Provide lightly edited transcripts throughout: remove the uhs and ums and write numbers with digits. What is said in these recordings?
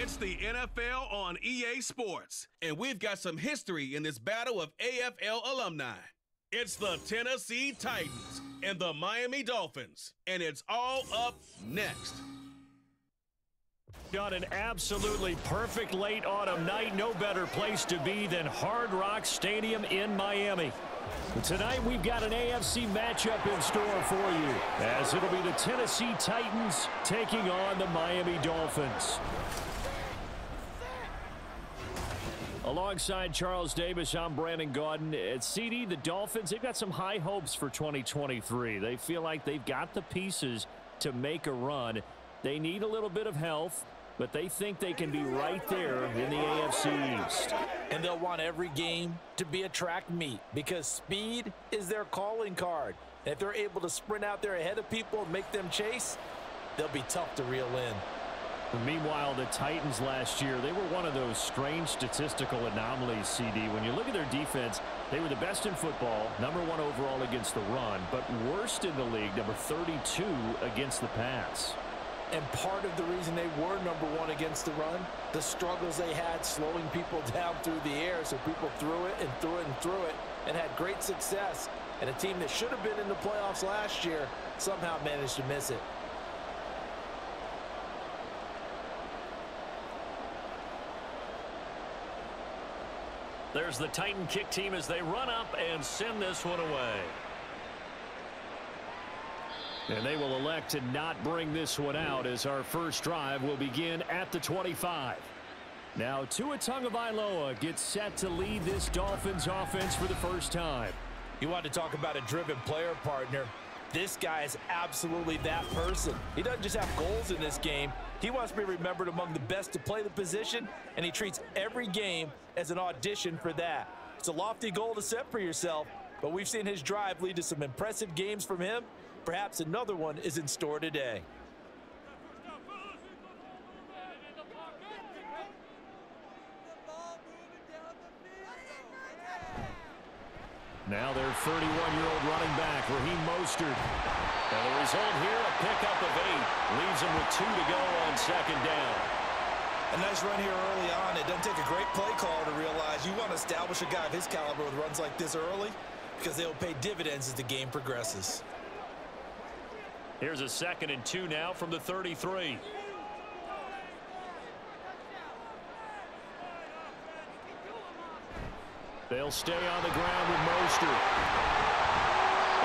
It's the NFL on EA Sports, and we've got some history in this battle of AFL alumni. It's the Tennessee Titans and the Miami Dolphins, and it's all up next. On an absolutely perfect late autumn night, no better place to be than Hard Rock Stadium in Miami. Tonight we've got an AFC matchup in store for you, as it'll be the Tennessee Titans taking on the Miami Dolphins. Alongside Charles Davis, I'm Brandon Gaudin. At CD, the Dolphins, they've got some high hopes for 2023. They feel like they've got the pieces to make a run. They need a little bit of health, but they think they can be right there in the AFC East. And they'll want every game to be a track meet because speed is their calling card. And if they're able to sprint out there ahead of people and make them chase, they'll be tough to reel in. Meanwhile, the Titans last year, they were one of those strange statistical anomalies, CD. When you look at their defense, they were the best in football, #1 overall against the run, but worst in the league, number 32 against the pass. And part of the reason they were #1 against the run, the struggles they had slowing people down through the air, so people threw it and threw it and threw it and had great success. And a team that should have been in the playoffs last year somehow managed to miss it. There's the Titan kick team as they run up and send this one away. And they will elect to not bring this one out as our first drive will begin at the 25. Now Tua Tagovailoa gets set to lead this Dolphins offense for the first time. You want to talk about a driven player, partner. This guy is absolutely that person. He doesn't just have goals in this game. He wants to be remembered among the best to play the position, and he treats every game as an audition for that. It's a lofty goal to set for yourself, but we've seen his drive lead to some impressive games from him. Perhaps another one is in store today. Now their 31-year-old running back, Raheem Mostert. And the result here, a pickup of 8. Leaves him with 2 to go on second down. A nice run here early on. It doesn't take a great play caller to realize you want to establish a guy of his caliber with runs like this early because they'll pay dividends as the game progresses. Here's a 2nd and 2 now from the 33. They'll stay on the ground with Mostert.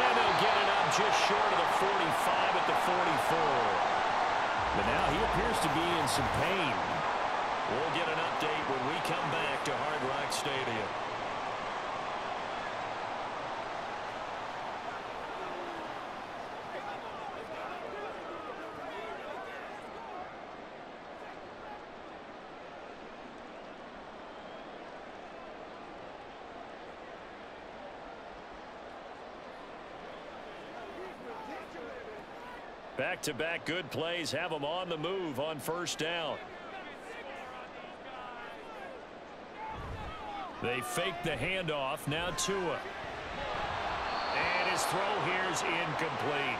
And they'll get it up just short of the 45 at the 44. But now he appears to be in some pain. We'll get an update when we come back to Hard Rock Stadium. Back-to-back good plays have them on the move on first down. They fake the handoff. Now Tua. And his throw here is incomplete.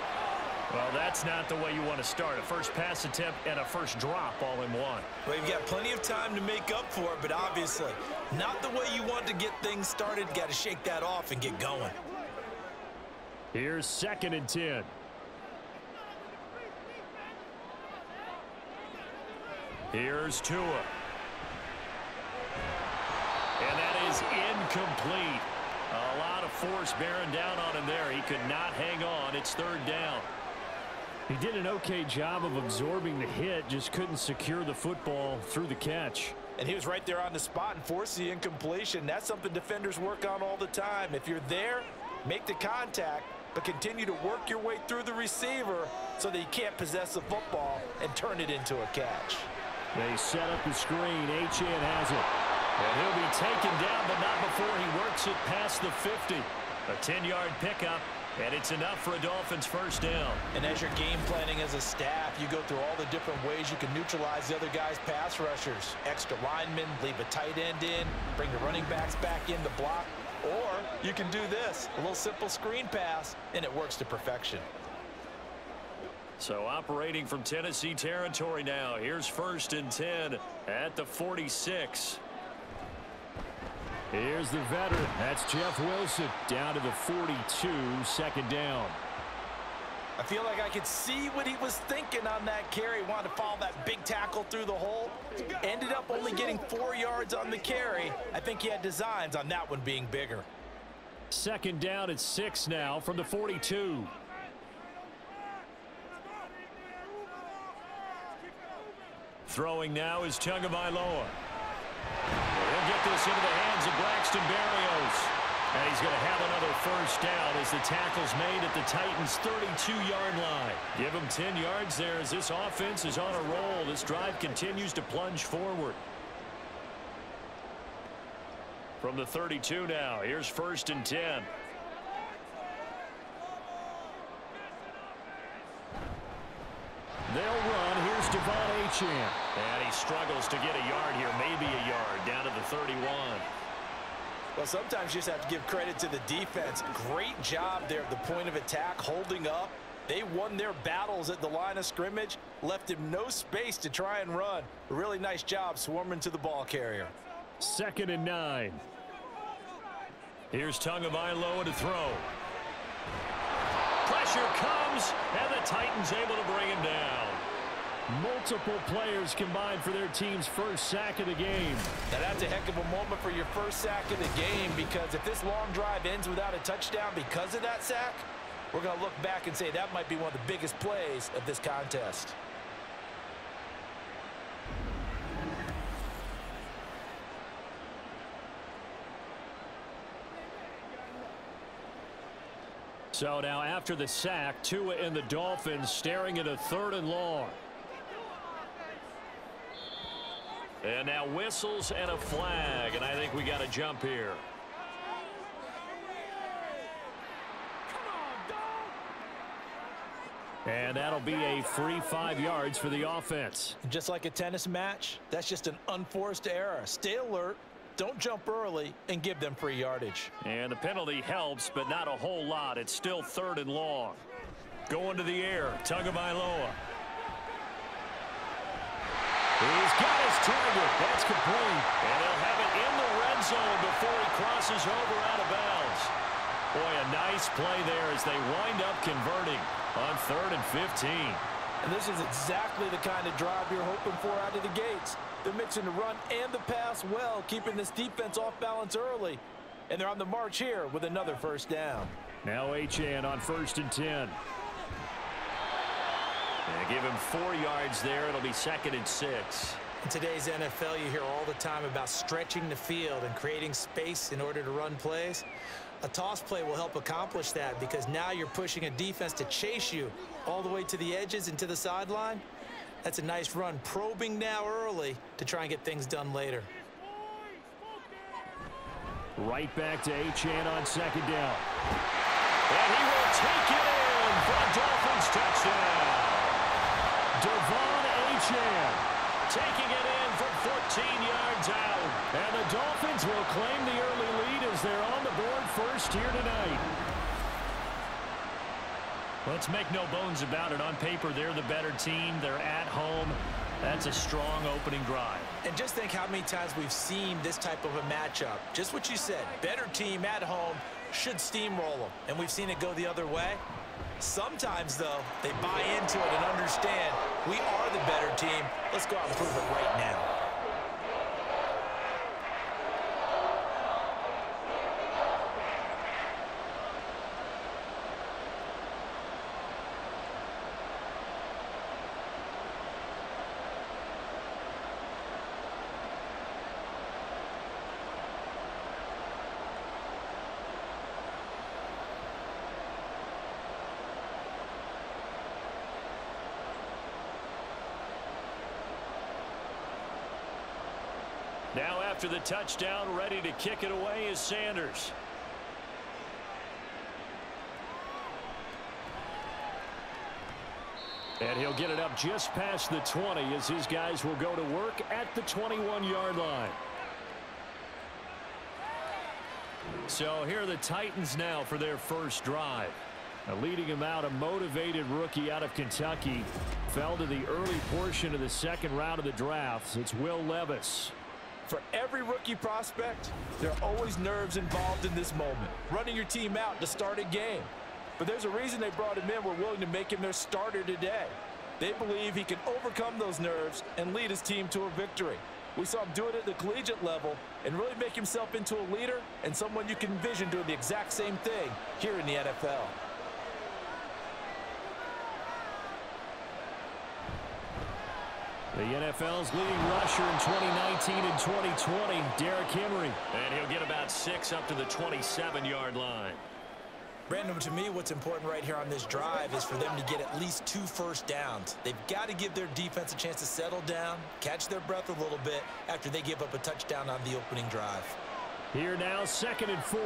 Well, that's not the way you want to start. A first pass attempt and a first drop all in one. Well, you've got plenty of time to make up for it, but obviously not the way you want to get things started. Got to shake that off and get going. Here's 2nd and 10. Here's Tua. And that is incomplete. A lot of force bearing down on him there. He could not hang on. It's 3rd down. He did an okay job of absorbing the hit, just couldn't secure the football through the catch. And he was right there on the spot and forced the incompletion. That's something defenders work on all the time. If you're there, make the contact, but continue to work your way through the receiver so that you can't possess the football and turn it into a catch. They set up the screen. Etienne has it. And he'll be taken down, but not before he works it past the 50. A 10-yard pickup, and it's enough for a Dolphins first down. And as you're game planning as a staff, you go through all the different ways you can neutralize the other guy's pass rushers. Extra linemen, leave a tight end in, bring the running backs back in to block. Or you can do this, a little simple screen pass, and it works to perfection. So operating from Tennessee territory now. Here's 1st and 10 at the 46. Here's the veteran. That's Jeff Wilson down to the 42, 2nd down. I feel like I could see what he was thinking on that carry. Wanted to follow that big tackle through the hole. Ended up only getting 4 yards on the carry. I think he had designs on that one being bigger. 2nd down at 6 now from the 42. Throwing now is Tagovailoa. He'll get this into the hands of Braxton Berrios. And he's going to have another 1st down as the tackle's made at the Titans' 32-yard line. Give him 10 yards there as this offense is on a roll. This drive continues to plunge forward. From the 32 now, here's 1st and 10. They'll run. Here's Devon Achane. And he struggles to get a yard here, maybe a yard, down to the 31. Well, sometimes you just have to give credit to the defense. Great job there at the point of attack, holding up. They won their battles at the line of scrimmage, left him no space to try and run. A really nice job swarming to the ball carrier. 2nd and 9. Here's Tagovailoa to throw. Pressure comes, and the Titans able to bring him down. Multiple players combined for their team's 1st sack of the game. Now that's a heck of a moment for your 1st sack of the game, because if this long drive ends without a touchdown because of that sack, we're going to look back and say that might be one of the biggest plays of this contest. So now after the sack, Tua and the Dolphins staring at a 3rd and long. And now whistles and a flag, and I think we got a jump here. And that'll be a free 5 yards for the offense. Just like a tennis match, that's just an unforced error. Stay alert, don't jump early, and give them free yardage. And the penalty helps, but not a whole lot. It's still 3rd and long. Going to the air, Tagovailoa. He's got his target. That's complete. And they'll have it in the red zone before he crosses over out of bounds. Boy, a nice play there as they wind up converting on 3rd and 15. And this is exactly the kind of drive you're hoping for out of the gates. They're mixing the run and the pass well, keeping this defense off balance early. And they're on the march here with another 1st down. Now Achane on 1st and 10. They give him 4 yards there. It'll be 2nd and 6. In today's NFL, you hear all the time about stretching the field and creating space in order to run plays. A toss play will help accomplish that, because now you're pushing a defense to chase you all the way to the edges and to the sideline. That's a nice run, probing now early to try and get things done later. Right back to Achane on 2nd down. And he will take it in for a Dolphins touchdown. Devon Achane taking it in from 14 yards out. And the Dolphins will claim the early lead as they're on the board first here tonight. Let's make no bones about it. On paper, they're the better team. They're at home. That's a strong opening drive. And just think how many times we've seen this type of a matchup. Just what you said, better team at home should steamroll them. And we've seen it go the other way. Sometimes, though, they buy into it and understand we are the better team. Let's go out and prove it right now. Now after the touchdown, ready to kick it away is Sanders. And he'll get it up just past the 20 as his guys will go to work at the 21-yard line. So here are the Titans now for their first drive. Leading him out, a motivated rookie out of Kentucky. Fell to the early portion of the second round of the draft. It's Will Levis. For every rookie prospect, there are always nerves involved in this moment. Running your team out to start a game. But there's a reason they brought him in. We're willing to make him their starter today. They believe he can overcome those nerves and lead his team to a victory. We saw him do it at the collegiate level and really make himself into a leader and someone you can envision doing the exact same thing here in the NFL. The NFL's leading rusher in 2019 and 2020, Derrick Henry. And he'll get about 6 up to the 27-yard line. Brandon, to me, what's important right here on this drive is for them to get at least 2 first downs. They've got to give their defense a chance to settle down, catch their breath a little bit after they give up a touchdown on the opening drive. Here now, 2nd and 4.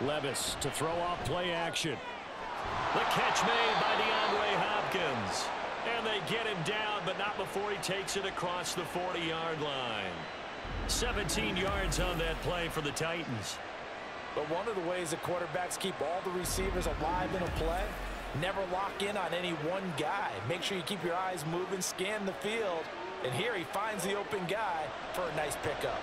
Levis to throw off play action. The catch made by DeAndre Hopkins. And they get him down, but not before he takes it across the 40-yard line. 17 yards on that play for the Titans. But one of the ways that quarterbacks keep all the receivers alive in a play, never lock in on any one guy. Make sure you keep your eyes moving, scan the field. And here he finds the open guy for a nice pickup.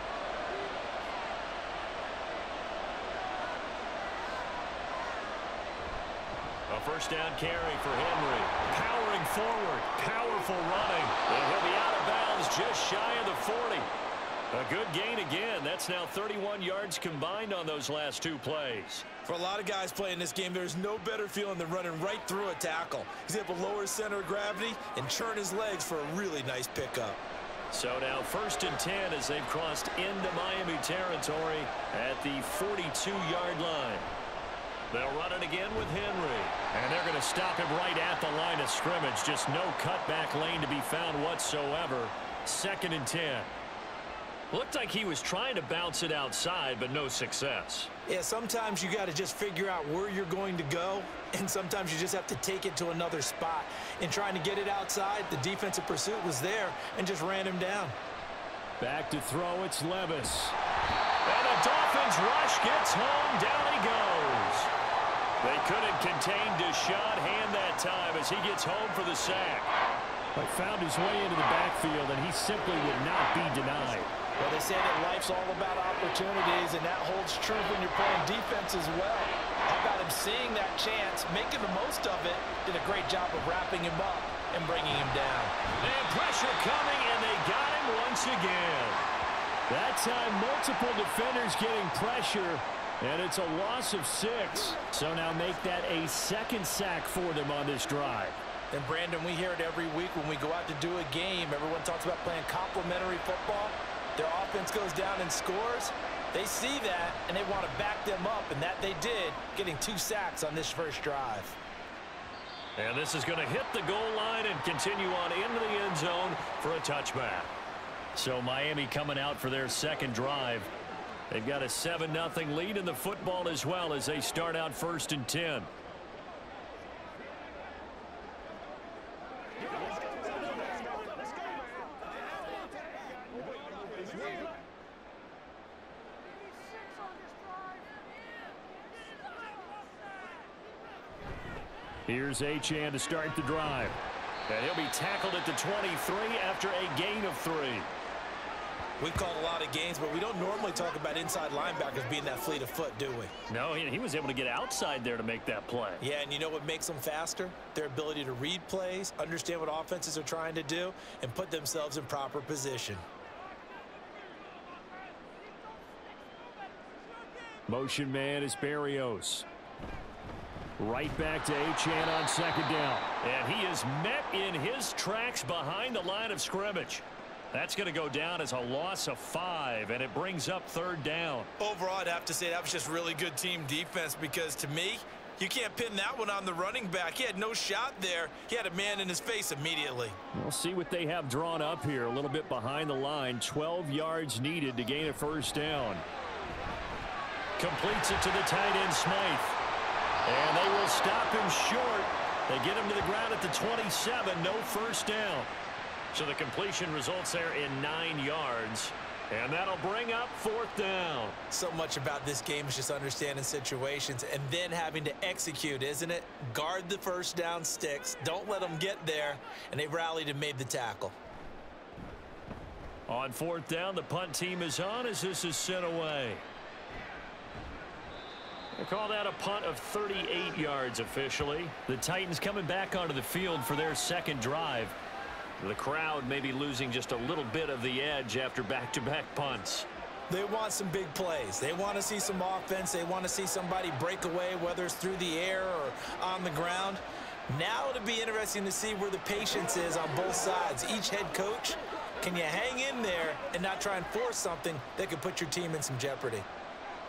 A first down carry for Henry. Powering forward. Powerful running. And he'll be out of bounds just shy of the 40. A good gain again. That's now 31 yards combined on those last 2 plays. For a lot of guys playing this game, there's no better feeling than running right through a tackle. He's able to lower his center of gravity and churn his legs for a really nice pickup. So now 1st and 10 as they've crossed into Miami territory at the 42-yard line. They'll run it again with Henry. And they're going to stop him right at the line of scrimmage. Just no cutback lane to be found whatsoever. 2nd and 10. Looked like he was trying to bounce it outside, but no success. Yeah, sometimes you got to just figure out where you're going to go, and sometimes you just have to take it to another spot. In trying to get it outside, the defensive pursuit was there and just ran him down. Back to throw, it's Levis. And the Dolphins rush gets home, down he goes. They couldn't contain Deshaun Hand that time as he gets home for the sack. But found his way into the backfield, and he simply would not be denied. Well, they say that life's all about opportunities, and that holds true when you're playing defense as well. How about him seeing that chance, making the most of it, did a great job of wrapping him up and bringing him down. And pressure coming, and they got him once again. That time, multiple defenders getting pressure, and it's a loss of 6. So now make that a 2nd sack for them on this drive. And Brandon, we hear it every week when we go out to do a game. Everyone talks about playing complementary football. Their offense goes down and scores. They see that, and they want to back them up, and that they did, getting 2 sacks on this first drive. And this is going to hit the goal line and continue on into the end zone for a touchback. So Miami coming out for their 2nd drive. They've got a 7-0 lead in the football as well as they start out 1st and 10. Here's Achane to start the drive. And he'll be tackled at the 23 after a gain of 3. We've called a lot of games, but we don't normally talk about inside linebackers being that fleet of foot, do we? No, he was able to get outside there to make that play. Yeah, and you know what makes them faster? Their ability to read plays, understand what offenses are trying to do, and put themselves in proper position. Motion man is Berrios. Right back to Achane on 2nd down. And he is met in his tracks behind the line of scrimmage. That's going to go down as a loss of 5, and it brings up 3rd down. Overall, I'd have to say that was just really good team defense because, to me, you can't pin that one on the running back. He had no shot there. He had a man in his face immediately. We'll see what they have drawn up here. A little bit behind the line. 12 yards needed to gain a 1st down. Completes it to the tight end, Smythe. And they will stop him short. They get him to the ground at the 27. No 1st down. So the completion results there in 9 yards. And that'll bring up 4th down. So much about this game is just understanding situations and then having to execute, isn't it? Guard the first down sticks. Don't let them get there. And they rallied and made the tackle. On 4th down, the punt team is on as this is sent away. They call that a punt of 38 yards officially. The Titans coming back onto the field for their second drive. The crowd may be losing just a little bit of the edge after back-to-back punts. They want some big plays. They want to see some offense. They want to see somebody break away, whether it's through the air or on the ground. Now it'll be interesting to see where the patience is on both sides. Each head coach, can you hang in there and not try and force something that could put your team in some jeopardy?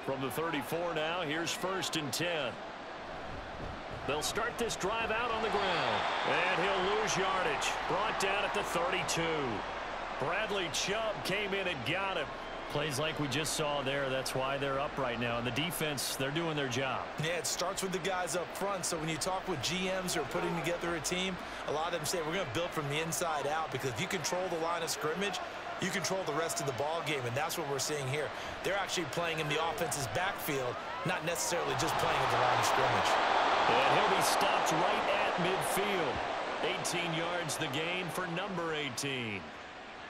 From the 34 now, here's 1st and 10. They'll start this drive out on the ground. And he'll lose yardage. Brought down at the 32. Bradley Chubb came in and got him. Plays like we just saw there. That's why they're up right now. And the defense, they're doing their job. Yeah, it starts with the guys up front. So when you talk with GMs who are putting together a team, a lot of them say we're going to build from the inside out, because if you control the line of scrimmage, you control the rest of the ball game, and that's what we're seeing here. They're actually playing in the offense's backfield, not necessarily just playing at the line of scrimmage. And he'll be stopped right at midfield. 18 yards the gain for number 18.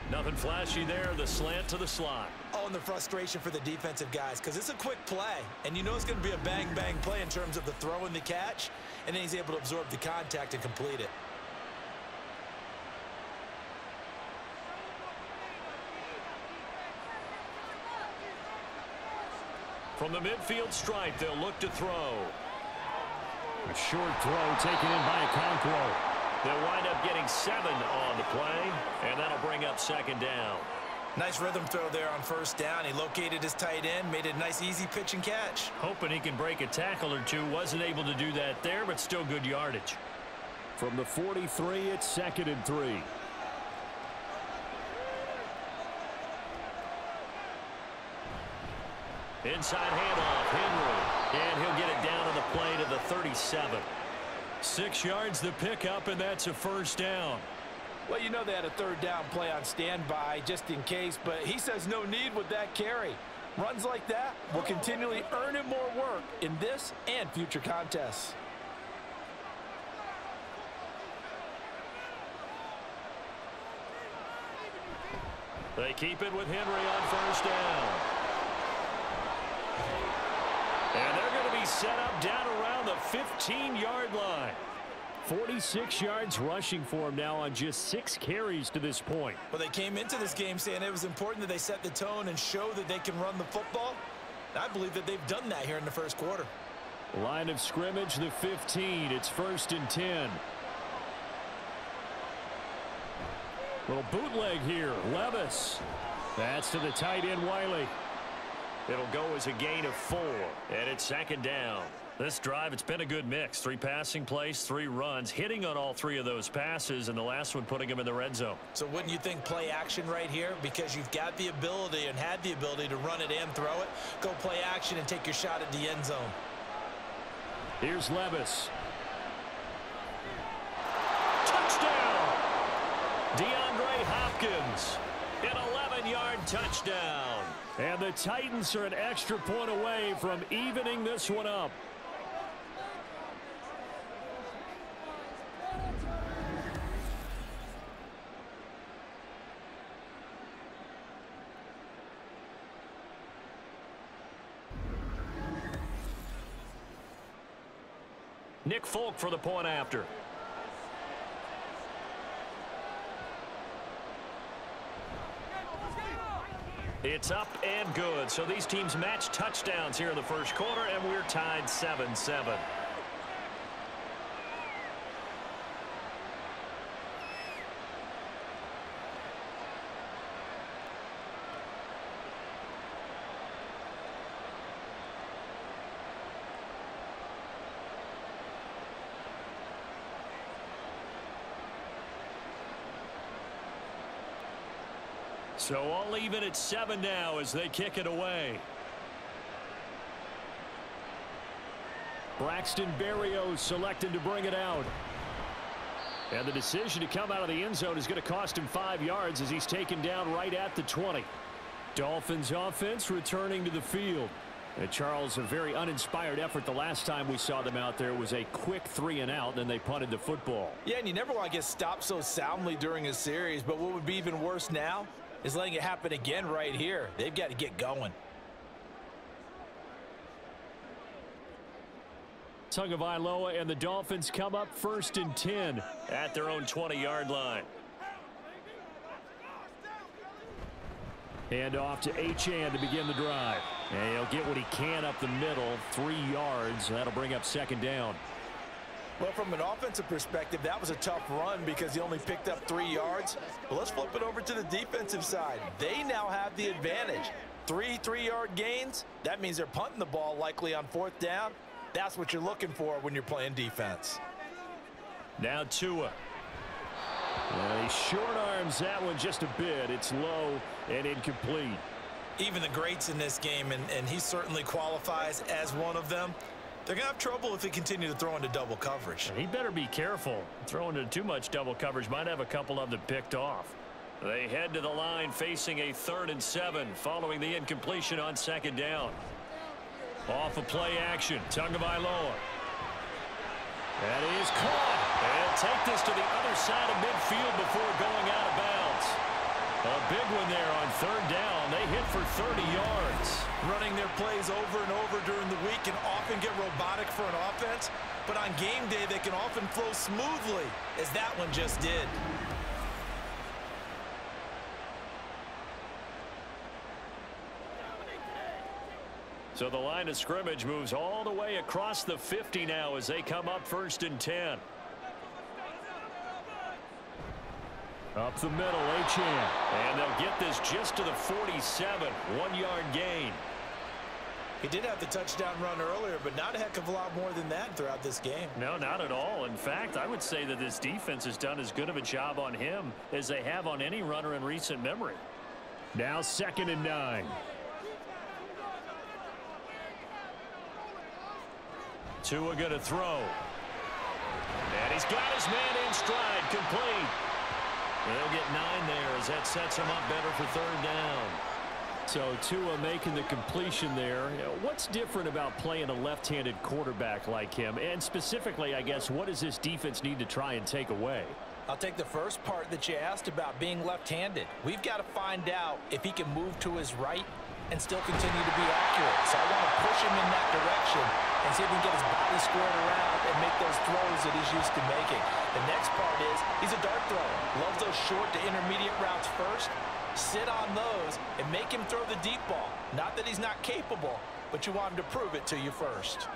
Nothing flashy there. The slant to the slot. Oh, and the frustration for the defensive guys, because it's a quick play, and you know it's going to be a bang-bang play in terms of the throw and the catch, and then he's able to absorb the contact and complete it. From the midfield stripe, they'll look to throw. A short throw taken in by Okonkwo. They'll wind up getting 7 on the play, and that'll bring up 2nd down. Nice rhythm throw there on 1st down. He located his tight end, made it a nice easy pitch and catch. Hoping he can break a tackle or two. Wasn't able to do that there, but still good yardage. From the 43, it's 2nd and 3. Inside handoff, Henry. And he'll get it down to the play to the 37. 6 yards the pickup, and that's a 1st down. Well, you know they had a 3rd down play on standby just in case, but he says no need with that carry. Runs like that will continually earn him more work in this and future contests. They keep it with Henry on 1st down. And they're going to be set up down around the 15-yard line. 46 yards rushing for him now on just 6 carries to this point. Well, they came into this game saying it was important that they set the tone and show that they can run the football. I believe that they've done that here in the 1st quarter. Line of scrimmage, the 15. It's 1st and 10. Little bootleg here. Levis. That's to the tight end, Wiley. It'll go as a gain of 4, and it's 2nd down. This drive, it's been a good mix. 3 passing plays, 3 runs, hitting on all 3 of those passes, and the last one putting him in the red zone. So wouldn't you think play action right here? Because you've got the ability and had the ability to run it and throw it. Go play action and take your shot at the end zone. Here's Levis. Touchdown! DeAndre Hopkins. An 11-yard touchdown. And the Titans are an extra point away from evening this one up. Nick Folk for the point after. It's up and good. So these teams match touchdowns here in the 1st quarter, and we're tied 7-7. So all even at 7 now as they kick it away. Braxton Berrios selected to bring it out. And the decision to come out of the end zone is going to cost him 5 yards as he's taken down right at the 20. Dolphins offense returning to the field. Charles, a very uninspired effort the last time we saw them out there. It was a quick 3-and-out, then they punted the football. Yeah, and you never want to get stopped so soundly during a series, but what would be even worse now is letting it happen again right here. They've got to get going. Tagovailoa and the Dolphins come up 1st and 10 at their own 20-yard line. And off to Achane to begin the drive. And he'll get what he can up the middle, 3 yards. That'll bring up 2nd down. Well, from an offensive perspective, that was a tough run because he only picked up 3 yards. But let's flip it over to the defensive side. They now have the advantage. 3 3-yard gains. That means they're punting the ball likely on 4th down. That's what you're looking for when you're playing defense. Now Tua. He short arms that one just a bit. It's low and incomplete. Even the greats in this game, and he certainly qualifies as one of them, they're going to have trouble if they continue to throw into double coverage. He better be careful. Throwing into too much double coverage might have a couple of them picked off. They head to the line facing a 3rd and 7 following the incompletion on 2nd down. Off of play action, Tagovailoa. That is caught. And take this to the other side of midfield before going out of bounds. A big one there on 3rd down. They hit for 30 yards. Running their plays over and over during the week can often get robotic for an offense, but on game day they can often flow smoothly, as that one just did. So the line of scrimmage moves all the way across the 50 now as they come up 1st and 10. Up the middle, Achane. And they'll get this just to the 47, 1-yard gain. He did have the touchdown run earlier, but not a heck of a lot more than that throughout this game. No, not at all. In fact, I would say that this defense has done as good of a job on him as they have on any runner in recent memory. Now 2nd and 9. Tua going to throw. And he's got his man in stride, complete. They'll get 9 there as that sets him up better for 3rd down. So Tua making the completion there. What's different about playing a left-handed quarterback like him? And specifically, I guess, what does this defense need to try and take away? I'll take the first part that you asked about being left-handed. We've got to find out if he can move to his right and still continue to be accurate. So I want to push him in that direction and see if we can get his body squared around and make those throws that he's used to making. The next part is he's a dart thrower. Loves those short to intermediate routes first. Sit on those and make him throw the deep ball. Not that he's not capable, but you want him to prove it to you first.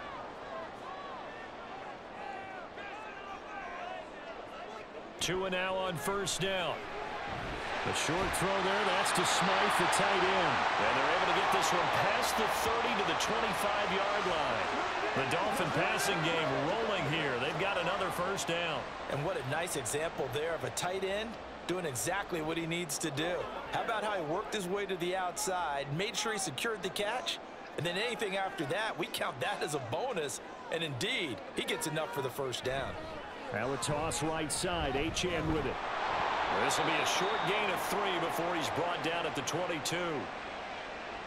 Tua now on 1st down. The short throw there, that's to Smythe, the tight end. And they're able to get this one past the 30 to the 25-yard line. The Dolphin passing game rolling here. They've got another 1st down. And what a nice example there of a tight end doing exactly what he needs to do. How about how he worked his way to the outside, made sure he secured the catch, and then anything after that, we count that as a bonus. And indeed, he gets enough for the 1st down. Now a toss right side, Achane with it. This will be a short gain of 3 before he's brought down at the 22.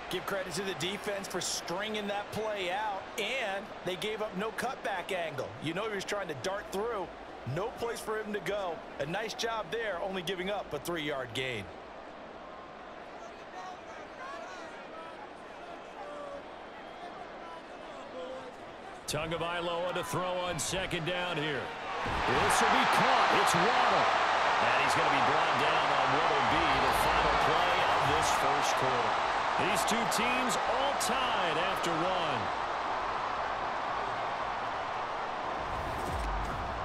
Give credit to the defense for stringing that play out, and they gave up no cutback angle. You know he was trying to dart through. No place for him to go. A nice job there, only giving up a 3-yard gain. Tagovailoa to throw on 2nd down here. This will be caught. It's Waddle. And he's going to be brought down on what will be the final play of this 1st quarter. These two teams all tied after 1.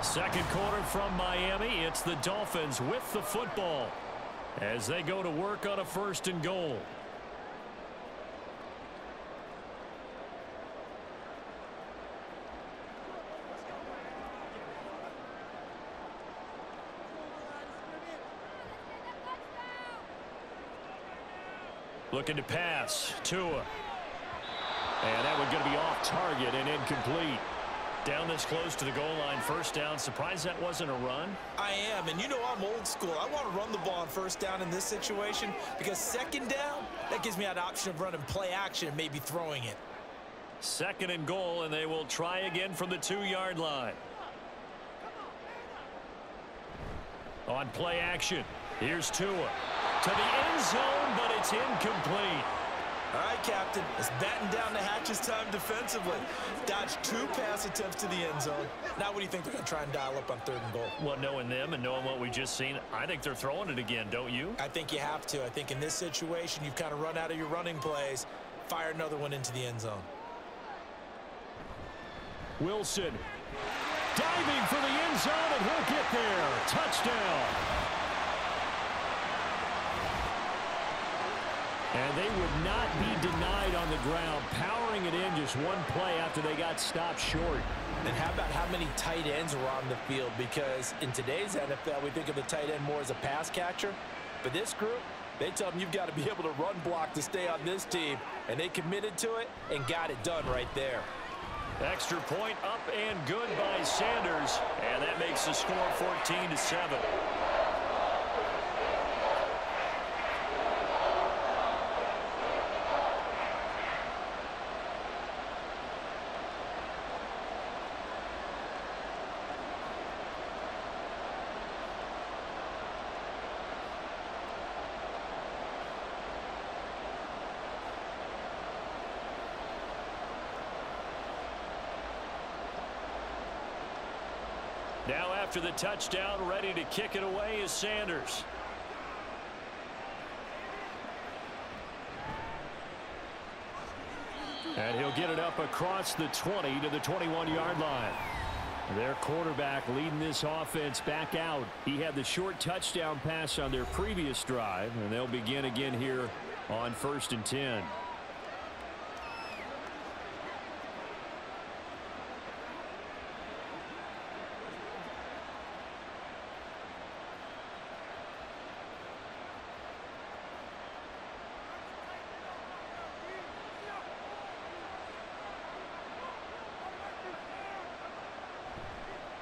2nd quarter from Miami. It's the Dolphins with the football as they go to work on a 1st and goal. Looking to pass. Tua. And that one going to be off target and incomplete. Down this close to the goal line, 1st down. Surprised that wasn't a run? I am, and you know I'm old school. I want to run the ball on 1st down in this situation because 2nd down, That gives me an option of running play action and maybe throwing it. 2nd and goal, and they will try again from the 2-yard line. On play action, here's Tua to the end zone, but it's incomplete. All right, Captain, it's batten down the hatches time defensively. Dodged 2 pass attempts to the end zone. Now what do you think they're going to try and dial up on 3rd and goal? Well, knowing them and knowing what we just seen, I think they're throwing it again, don't you? I think you have to. I think in this situation, you've kind of run out of your running plays. Fire another one into the end zone. Wilson diving for the end zone, and he'll get there. Touchdown. And they would not be denied on the ground, powering it in just 1 play after they got stopped short. And how about how many tight ends were on the field? Because in today's NFL, we think of the tight end more as a pass catcher. But this group, they tell them you've got to be able to run block to stay on this team. And they committed to it and got it done right there. Extra point up and good by Sanders. And that makes the score 14-7. Now after the touchdown, ready to kick it away is Sanders. And he'll get it up across the 20 to the 21-yard line. Their quarterback leading this offense back out. He had the short touchdown pass on their previous drive, and they'll begin again here on 1st and 10.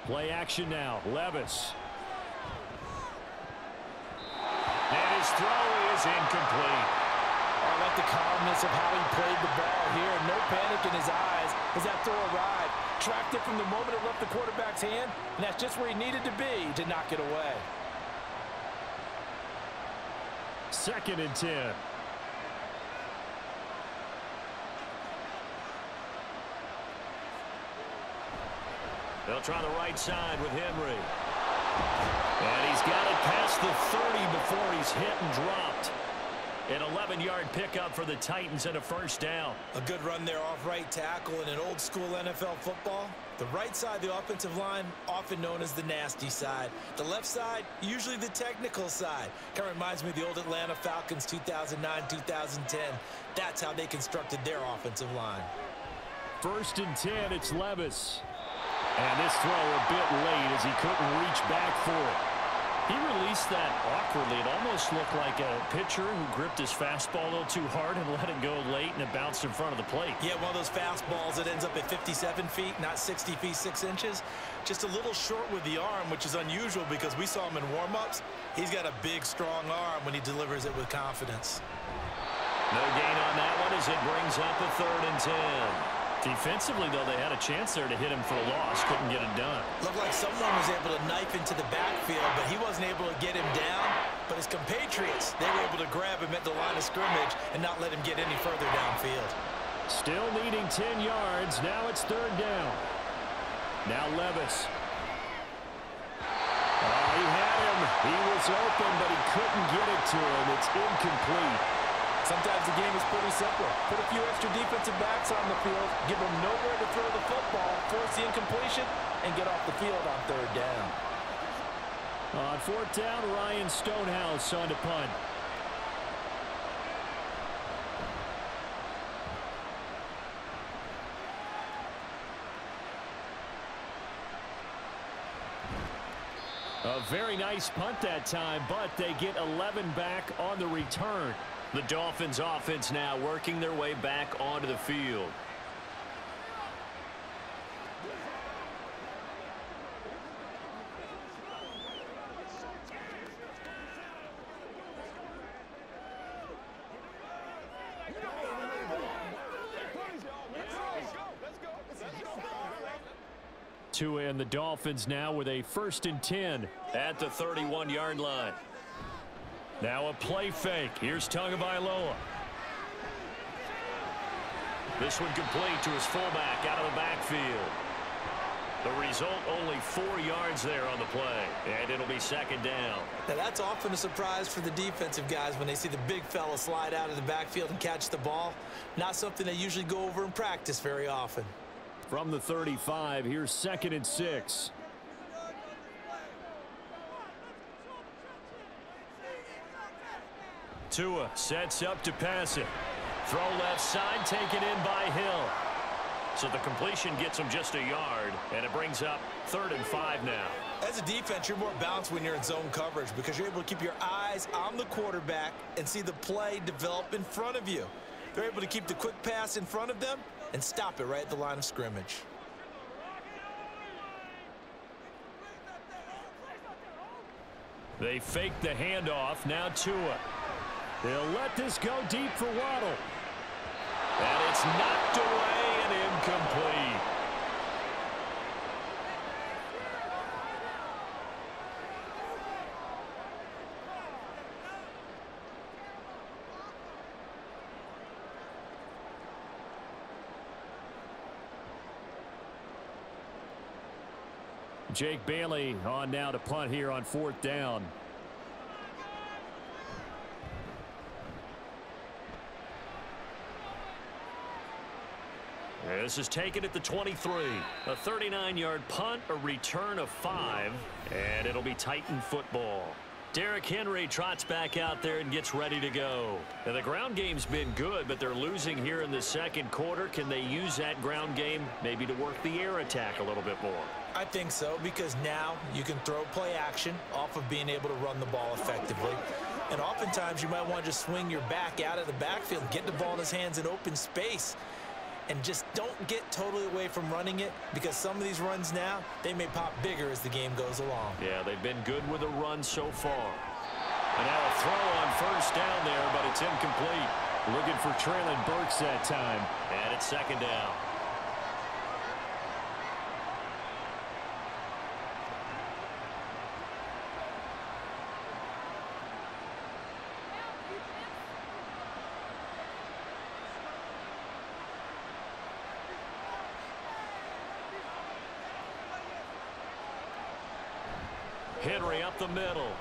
Play action now. Levis. And his throw is incomplete. I like the calmness of how he played the ball here. No panic in his eyes as that throw arrived. Tracked it from the moment it left the quarterback's hand, and that's just where he needed to be to knock it away. 2nd and 10. They'll try the right side with Henry. And he's got it past the 30 before he's hit and dropped. An 11-yard pickup for the Titans and a 1st down. A good run there off right tackle in an old school NFL football. The right side of the offensive line, often known as the nasty side. The left side, usually the technical side. Kind of reminds me of the old Atlanta Falcons 2009-2010. That's how they constructed their offensive line. 1st and 10, it's Levis. And this throw a bit late as he couldn't reach back for it. He released that awkwardly. It almost looked like a pitcher who gripped his fastball a little too hard and let it go late, and it bounced in front of the plate. Yeah, one of those fastballs that ends up at 57 feet, not 60 feet, 6 inches. Just a little short with the arm, which is unusual because we saw him in warm-ups. He's got a big, strong arm when he delivers it with confidence. No gain on that one as it brings up a 3rd and 10. Defensively, though, they had a chance there to hit him for a loss. Couldn't get it done. Looked like someone was able to knife into the backfield, but he wasn't able to get him down. But his compatriots, they were able to grab him at the line of scrimmage and not let him get any further downfield. Still needing 10 yards. Now it's 3rd down. Now Levis. He had him. He was open, but he couldn't get it to him. It's incomplete. Sometimes the game is pretty simple. Put a few extra defensive backs on the field, give them nowhere to throw the football, force the incompletion, and get off the field on 3rd down. On 4th down, Ryan Stonehouse on to punt. A very nice punt that time, but they get 11 back on the return. The Dolphins offense now working their way back onto the field. Tua and the Dolphins now with a 1st and 10 at the 31-yard line. Now a play fake. Here's Tagovailoa. This one complete to his fullback out of the backfield. The result, only 4 yards there on the play, and it'll be 2nd down. Now that's often a surprise for the defensive guys when they see the big fella slide out of the backfield and catch the ball. Not something they usually go over in practice very often. From the 35, here's 2nd and 6. Tua sets up to pass it. Throw left side, taken in by Hill. So the completion gets him just a yard, and it brings up 3rd and 5 now. As a defense, you're more balanced when you're in zone coverage because you're able to keep your eyes on the quarterback and see the play develop in front of you. They're able to keep the quick pass in front of them and stop it right at the line of scrimmage. They fake the handoff. Now Tua. They'll let this go deep for Waddle. And it's knocked away and incomplete. Jake Bailey on now to punt here on 4th down. This is taken at the 23. A 39-yard punt, a return of 5, and it'll be Titan football. Derrick Henry trots back out there and gets ready to go. Now, the ground game's been good, but they're losing here in the 2nd quarter. Can they use that ground game maybe to work the air attack a little bit more? I think so, because now you can throw play action off of being able to run the ball effectively. And oftentimes you might want to just swing your back out of the backfield, get the ball in his hands in open space, and just don't get totally away from running it, because some of these runs now, they may pop bigger as the game goes along. Yeah, they've been good with the run so far. And now a throw on 1st down there, but it's incomplete. Looking for Traylon Burks that time. And it's 2nd down. Henry up the middle.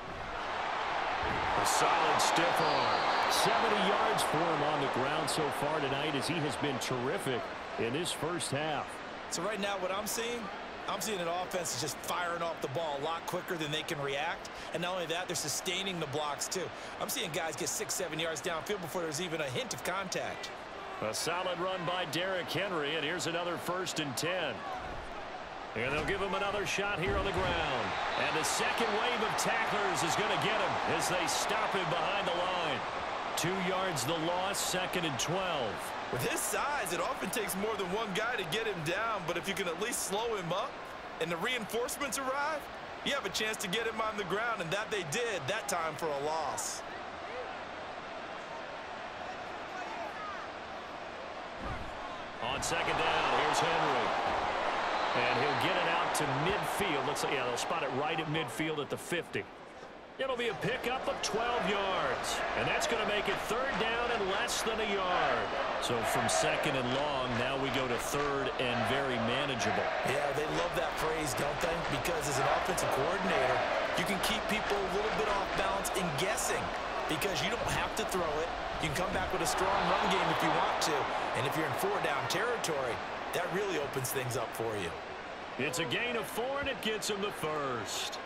A solid stiff arm. 70 yards for him on the ground so far tonight, as he has been terrific in this 1st half. So right now what I'm seeing an offense is just firing off the ball a lot quicker than they can react. And not only that, they're sustaining the blocks too. I'm seeing guys get 6-7 yards downfield before there's even a hint of contact. A solid run by Derrick Henry, and here's another 1st and 10. And they'll give him another shot here on the ground. And the second wave of tacklers is going to get him as they stop him behind the line. 2 yards the loss, 2nd and 12. With his size, it often takes more than one guy to get him down, but if you can at least slow him up and the reinforcements arrive, you have a chance to get him on the ground, and that they did that time for a loss. On 2nd down, here's Henry. And he'll get it out to midfield. Looks like, yeah, they'll spot it right at midfield at the 50. It'll be a pickup of 12 yards. And that's going to make it 3rd down and less than a yard. So from 2nd and long, now we go to 3rd and very manageable. Yeah, they love that phrase, don't they? Because as an offensive coordinator, you can keep people a little bit off balance and guessing, because you don't have to throw it. You can come back with a strong run game if you want to. And if you're in 4-down territory, that really opens things up for you. It's a gain of 4, and it gets him the 1st.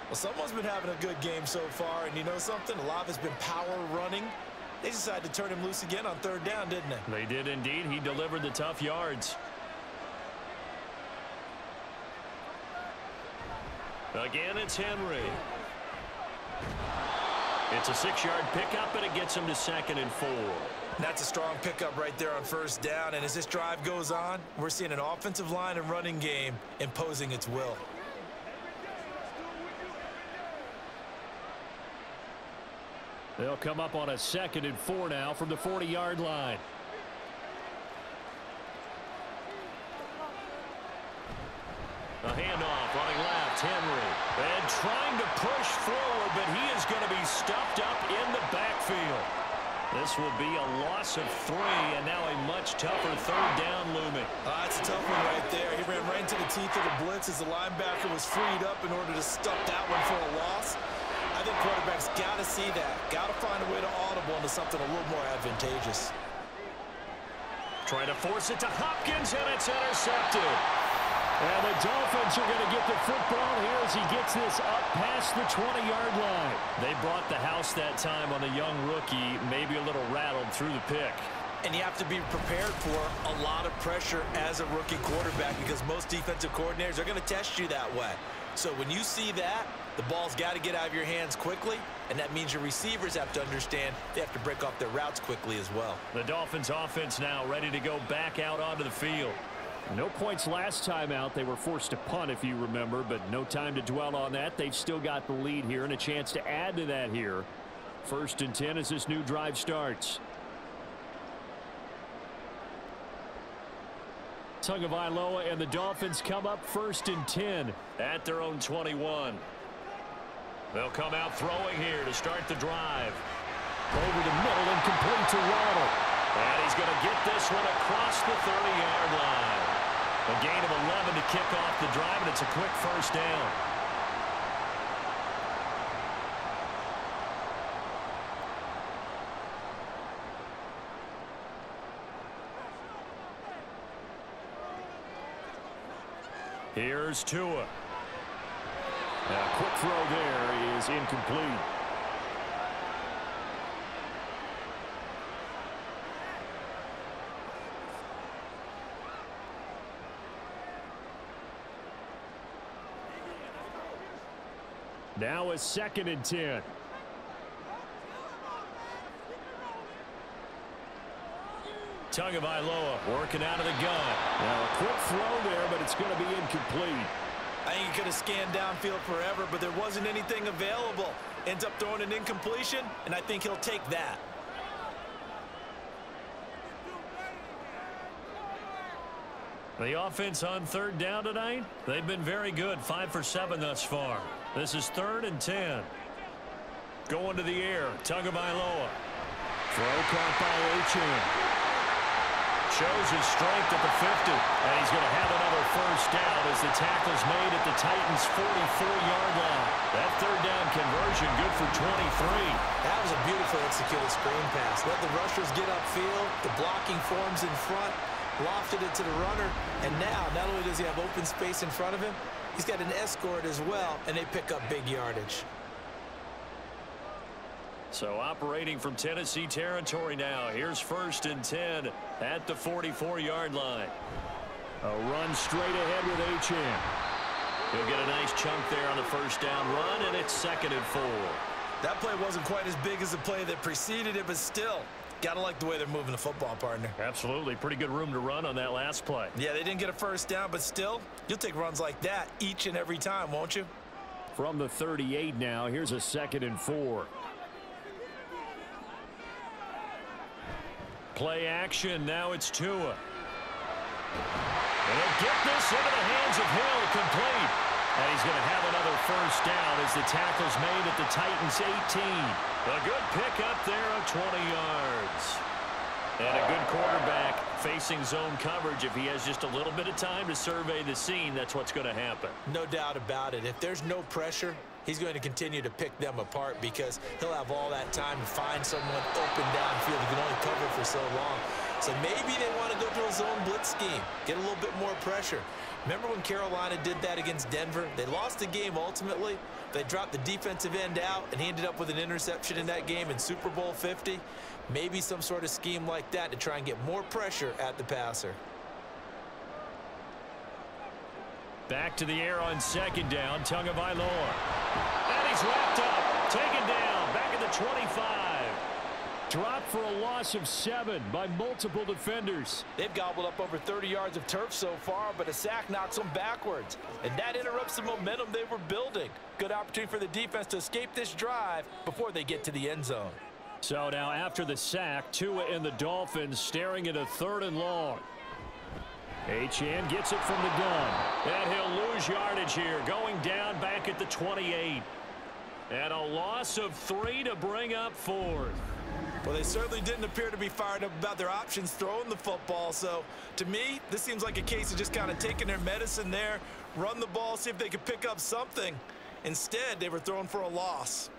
Well, someone's been having a good game so far, and you know something? A lot of it's been power running. They decided to turn him loose again on 3rd down, didn't they? They did indeed. He delivered the tough yards. Again, it's Henry. It's a 6-yard pickup, and it gets him to 2nd and 4. That's a strong pickup right there on 1st down. And as this drive goes on, we're seeing an offensive line and running game imposing its will. They'll come up on a 2nd and 4 now from the 40-yard line. A handoff, running left, Henry. And trying to push forward, but he is going to be stuffed up in the backfield. This will be a loss of 3, and now a much tougher third down looming. That's a tough one right there. He ran right into the teeth of the blitz as the linebacker was freed up in order to stuff that one for a loss. I think quarterbacks got to see that. Got to find a way to audible into something a little more advantageous. Trying to force it to Hopkins, and it's intercepted. And the Dolphins are going to get the football here as he gets this up past the 20-yard line. They brought the house that time on the young rookie, maybe a little rattled through the pick. And you have to be prepared for a lot of pressure as a rookie quarterback because most defensive coordinators are going to test you that way. So when you see that, the ball's got to get out of your hands quickly, and that means your receivers have to understand they have to break off their routes quickly as well. The Dolphins offense now ready to go back out onto the field. No points last time out. They were forced to punt, if you remember, but no time to dwell on that. They've still got the lead here and a chance to add to that here. 1st and 10 as this new drive starts. Tagovailoa and the Dolphins come up 1st and 10 at their own 21. They'll come out throwing here to start the drive. Over the middle and complete to Waddle. And he's going to get this one across the 30-yard line. A gain of 11 to kick off the drive, and it's a quick first down. Here's Tua. A quick throw there is incomplete. Now a 2nd and 10. Tagovailoa working out of the gun. Now a quick throw there, but it's going to be incomplete. I think he could have scanned downfield forever, but there wasn't anything available. Ends up throwing an incompletion, and I think he'll take that. The offense on 3rd down tonight, they've been very good. 5 for 7 thus far. This is 3rd and 10. Going to the air, Tagovailoa. Throw caught by Achane. Shows his strength at the 50. And he's going to have another first down as the tackle's made at the Titans' 44-yard line. That 3rd down conversion good for 23. That was a beautifully executed screen pass. Let the rushers get upfield. The blocking forms in front. Lofted it to the runner, and now not only does he have open space in front of him, he's got an escort as well, and they pick up big yardage. So operating from Tennessee territory now. Here's 1st and 10 at the 44-yard line. A run straight ahead with Achane. He'll get a nice chunk there on the first down run, and it's 2nd and 4. That play wasn't quite as big as the play that preceded it, but still, gotta like the way they're moving the football, partner. Absolutely. Pretty good room to run on that last play. Yeah, they didn't get a first down, but still, you'll take runs like that each and every time, won't you? From the 38 now, here's a 2nd and 4. Play action. Now it's Tua. And he'll get this into the hands of Hill, complete. And he's going to have another first down as the tackle's made at the Titans' 18. A good pick up there of 20 yards. And a good quarterback facing zone coverage. If he has just a little bit of time to survey the scene, that's what's going to happen. No doubt about it. If there's no pressure, he's going to continue to pick them apart because he'll have all that time to find someone open downfield. He can only cover for so long. So maybe they want to go to a zone blitz scheme, get a little bit more pressure. Remember when Carolina did that against Denver? They lost the game ultimately. They dropped the defensive end out, and he ended up with an interception in that game in Super Bowl 50. Maybe some sort of scheme like that to try and get more pressure at the passer. Back to the air on 2nd down, Tagovailoa. And he's wrapped up, taken down, back at the 25. Dropped for a loss of 7 by multiple defenders. They've gobbled up over 30 yards of turf so far, but a sack knocks them backwards. And that interrupts the momentum they were building. Good opportunity for the defense to escape this drive before they get to the end zone. So now after the sack, Tua and the Dolphins staring at a 3rd and long. Achane gets it from the gun. And he'll lose yardage here, going down back at the 28. And a loss of 3 to bring up 4th. Well, they certainly didn't appear to be fired up about their options throwing the football. So, to me, this seems like a case of just kind of taking their medicine there, run the ball, see if they could pick up something. Instead, they were throwing for a loss.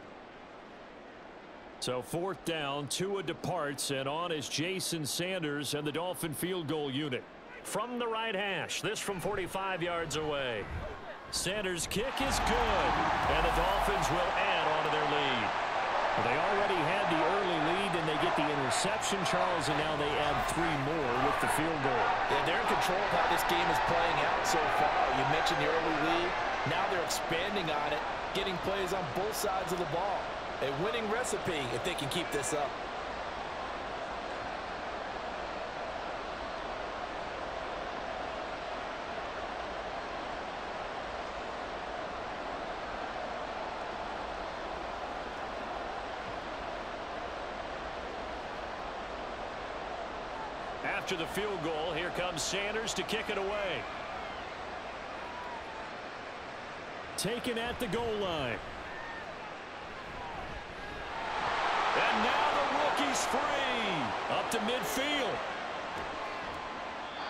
So 4th down, Tua departs, and on is Jason Sanders and the Dolphin field goal unit. From the right hash, this from 45 yards away. Sanders' kick is good, and the Dolphins will add on to their lead. They already had the early lead, and they get the interception, Charles, and now they add 3 more with the field goal. Yeah, they're in control of how this game is playing out so far. You mentioned the early lead. Now they're expanding on it, getting plays on both sides of the ball. A winning recipe if they can keep this up. After the field goal, here comes Sanders to kick it away. Taken at the goal line. And now the rookie's free. Up to midfield.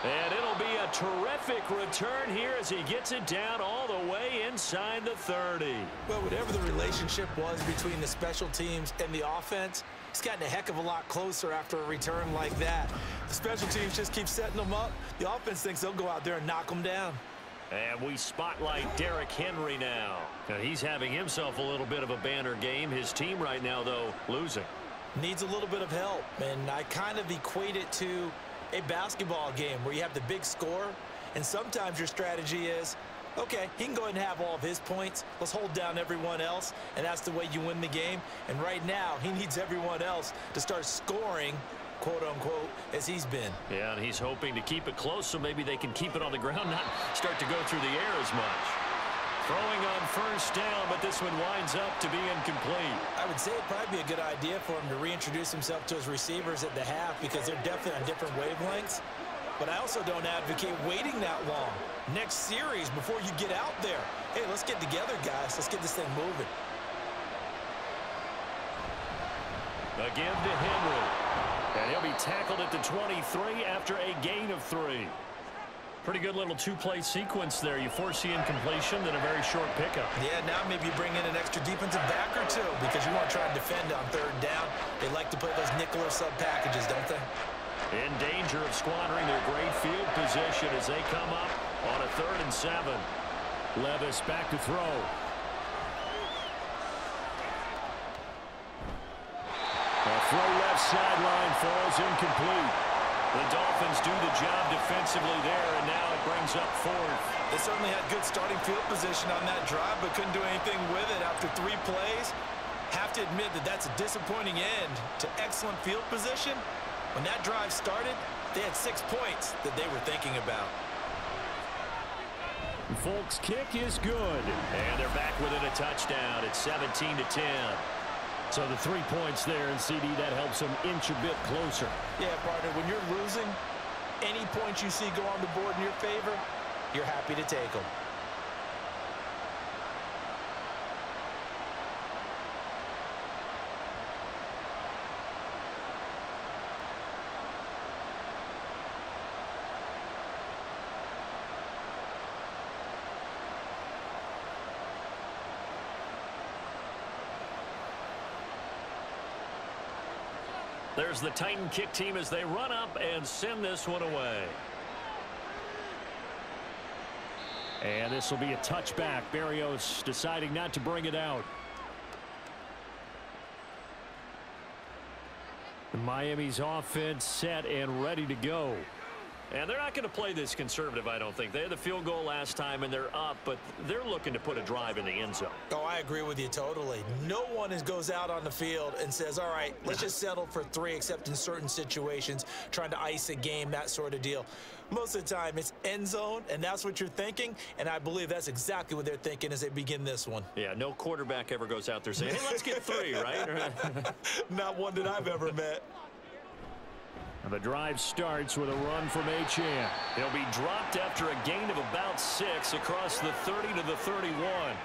And it'll be a terrific return here as he gets it down all the way inside the 30. Well, whatever the relationship was between the special teams and the offense, it's gotten a heck of a lot closer after a return like that. The special teams just keep setting them up. The offense thinks they'll go out there and knock them down. And we spotlight Derrick Henry now. He's having himself a little bit of a banner game. His team right now, though, losing. Needs a little bit of help, and I kind of equate it to a basketball game where you have the big score, and sometimes your strategy is, okay, he can go ahead and have all of his points. Let's hold down everyone else, and that's the way you win the game. And right now, he needs everyone else to start scoring, quote-unquote, as he's been. Yeah, and he's hoping to keep it close so maybe they can keep it on the ground, not start to go through the air as much. Throwing on first down, but this one winds up to be incomplete. I would say it'd probably be a good idea for him to reintroduce himself to his receivers at the half because they're definitely on different wavelengths. But I also don't advocate waiting that long. Next series, before you get out there, hey, let's get together, guys. Let's get this thing moving. Again to Henry. And he'll be tackled at the 23 after a gain of 3. Pretty good little two-play sequence there. You force the incompletion, then a very short pickup. Yeah, now maybe you bring in an extra defensive back or two because you want to try and defend on 3rd down. They like to play those nickel or sub packages, don't they? In danger of squandering their great field position as they come up on a 3rd and 7. Levis back to throw. A throw left sideline falls incomplete. The Dolphins do the job defensively there, and now it brings up 4th. They certainly had good starting field position on that drive, but couldn't do anything with it after 3 plays. Have to admit that that's a disappointing end to excellent field position. When that drive started, they had 6 points that they were thinking about. Folk's kick is good, and they're back within a touchdown. It's 17-10. So the 3 points there, and CD, that helps them inch a bit closer. Yeah, partner, when you're losing, any points you see go on the board in your favor, you're happy to take them. There's the Titan kick team as they run up and send this one away. And this will be a touchback. Berrios deciding not to bring it out. Miami's offense set and ready to go. And they're not going to play this conservative, I don't think. They had the field goal last time, and they're up, but they're looking to put a drive in the end zone. Oh, I agree with you totally. No one goes out on the field and says, all right, let's just settle for 3, except in certain situations, trying to ice a game, that sort of deal. Most of the time, it's end zone, and that's what you're thinking, and I believe that's exactly what they're thinking as they begin this one. Yeah, no quarterback ever goes out there saying, hey, let's get 3, right? Not one that I've ever met. And the drive starts with a run from Achane. He'll be dropped after a gain of about 6 across the 30 to the 31.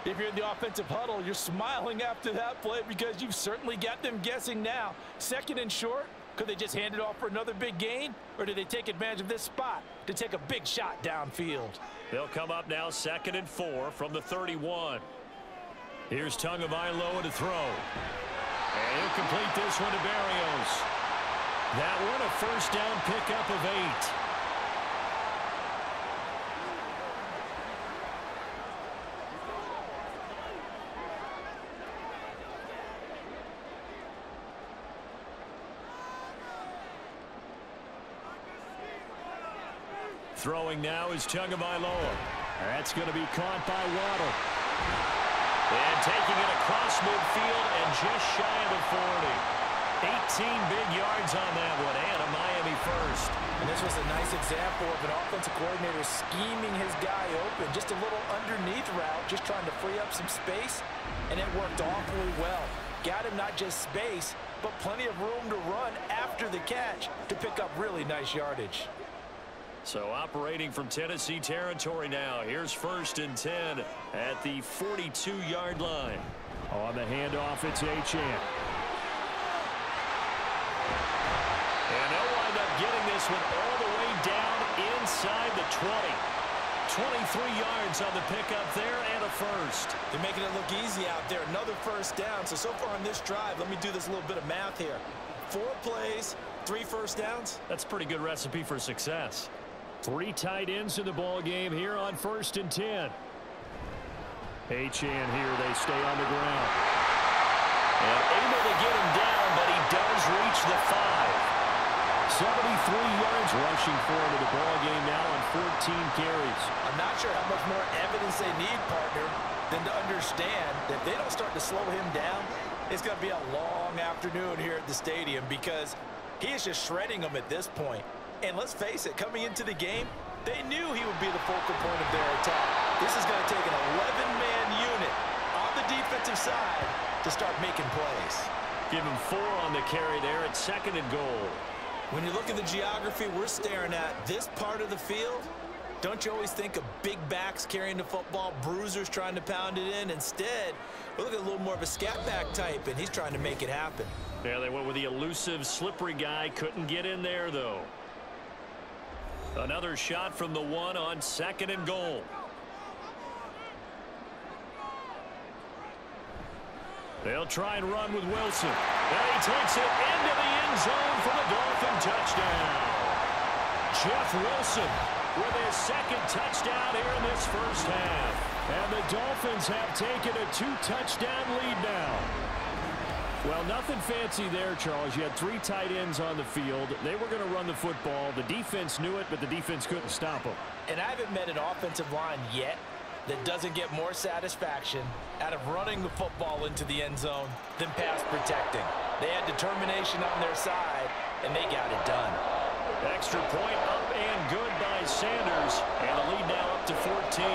If you're in the offensive huddle, you're smiling after that play because you've certainly got them guessing now. 2nd and short, could they just hand it off for another big gain? Or do they take advantage of this spot to take a big shot downfield? They'll come up now 2nd and 4 from the 31. Here's Tagovailoa to throw. And he'll complete this one to Berrios. That one a first down pickup of 8. Throwing now is Tagovailoa. That's going to be caught by Waddle. And taking it across midfield and just shy of the 40. 18 big yards on that one, and a Miami first. And this was a nice example of an offensive coordinator scheming his guy open. Just a little underneath route, just trying to free up some space, and it worked awfully well. Got him not just space, but plenty of room to run after the catch to pick up really nice yardage. So operating from Tennessee territory now. Here's 1st and 10 at the 42-yard line. On the handoff, it's Achane. And they'll wind up getting this one all the way down inside the 20. 23 yards on the pickup there and a first. They're making it look easy out there. Another first down. So far on this drive, let me do this little bit of math here. 4 plays, 3 first downs. That's a pretty good recipe for success. 3 tight ends in the ball game here on 1st and 10. Achane here, they stay on the ground. And able to get him down, but he does reach the 5. 73 yards rushing for him in the ball game now on 14 carries. I'm not sure how much more evidence they need, partner, than to understand that if they don't start to slow him down, it's going to be a long afternoon here at the stadium because he is just shredding them at this point. And let's face it, coming into the game, they knew he would be the focal point of their attack. This is going to take an 11-man unit on the defensive side to start making plays. Give him 4 on the carry there at 2nd and goal. When you look at the geography we're staring at, this part of the field, don't you always think of big backs carrying the football, bruisers trying to pound it in? Instead, we're looking at a little more of a scat back type, and he's trying to make it happen. Yeah, they went with the elusive, slippery guy. Couldn't get in there, though. Another shot from the 1 on 2nd and goal. They'll try and run with Wilson. And he takes it into the end zone for the Dolphin touchdown. Jeff Wilson with his 2nd touchdown here in this first half. And the Dolphins have taken a 2-touchdown lead now. Well, nothing fancy there, Charles. You had 3 tight ends on the field. They were going to run the football. The defense knew it, but the defense couldn't stop them. And I haven't met an offensive line yet that doesn't get more satisfaction out of running the football into the end zone than pass protecting. They had determination on their side, and they got it done. Extra point up and good by Sanders, and the lead now up to 14.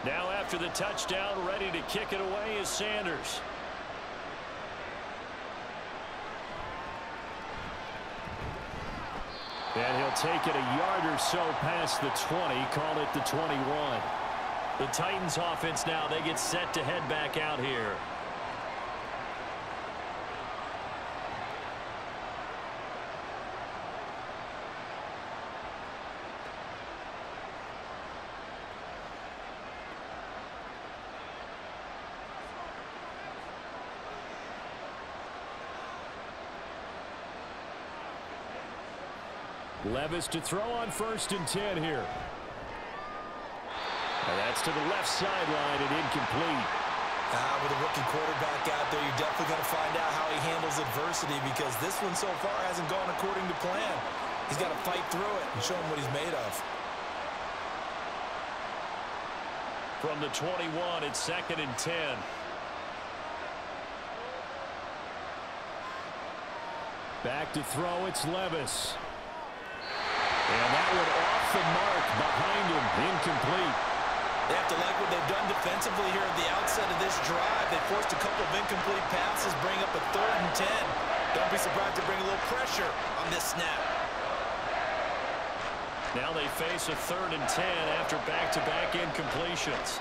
Now after the touchdown, ready to kick it away is Sanders. And he'll take it a yard or so past the 20, call it the 21. The Titans offense now, they get set to head back out here. Levis to throw on 1st and 10 here. And that's to the left sideline and incomplete. With a rookie quarterback out there, you're definitely going to find out how he handles adversity because this one so far hasn't gone according to plan. He's got to fight through it and show him what he's made of. From the 21, it's 2nd and 10. Back to throw, it's Levis. And that one off the mark behind him, incomplete. They have to like what they've done defensively here at the outset of this drive. They forced a couple of incomplete passes, bring up a 3rd and 10. Don't be surprised to bring a little pressure on this snap. Now they face a 3rd and 10 after back-to-back incompletions.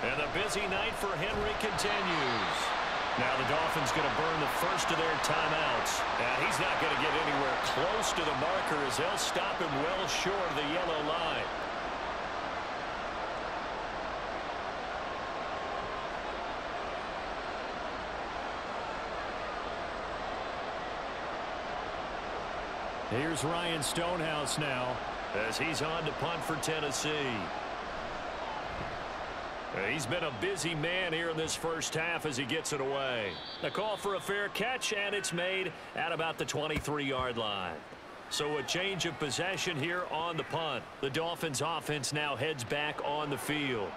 And the busy night for Henry continues. Now the Dolphins going to burn the first of their timeouts. And he's not going to get anywhere close to the marker as they'll stop him well short of the yellow line. Here's Ryan Stonehouse now as he's on to punt for Tennessee. He's been a busy man here in this first half as he gets it away. A call for a fair catch, and it's made at about the 23-yard line. So a change of possession here on the punt. The Dolphins offense now heads back on the field.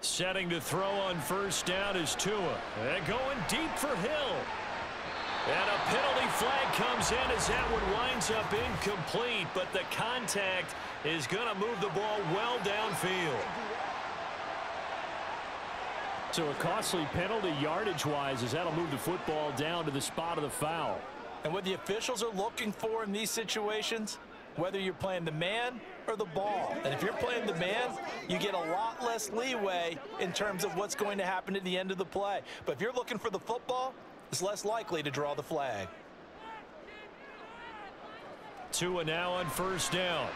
Setting to throw on first down is Tua. And going deep for Hill. And a penalty flag comes in as that one winds up incomplete, but the contact is going to move the ball well downfield. So a costly penalty yardage-wise as that'll move the football down to the spot of the foul. And what the officials are looking for in these situations, whether you're playing the man or the ball. And if you're playing the man, you get a lot less leeway in terms of what's going to happen at the end of the play. But if you're looking for the football, it's less likely to draw the flag. Tua now on first down.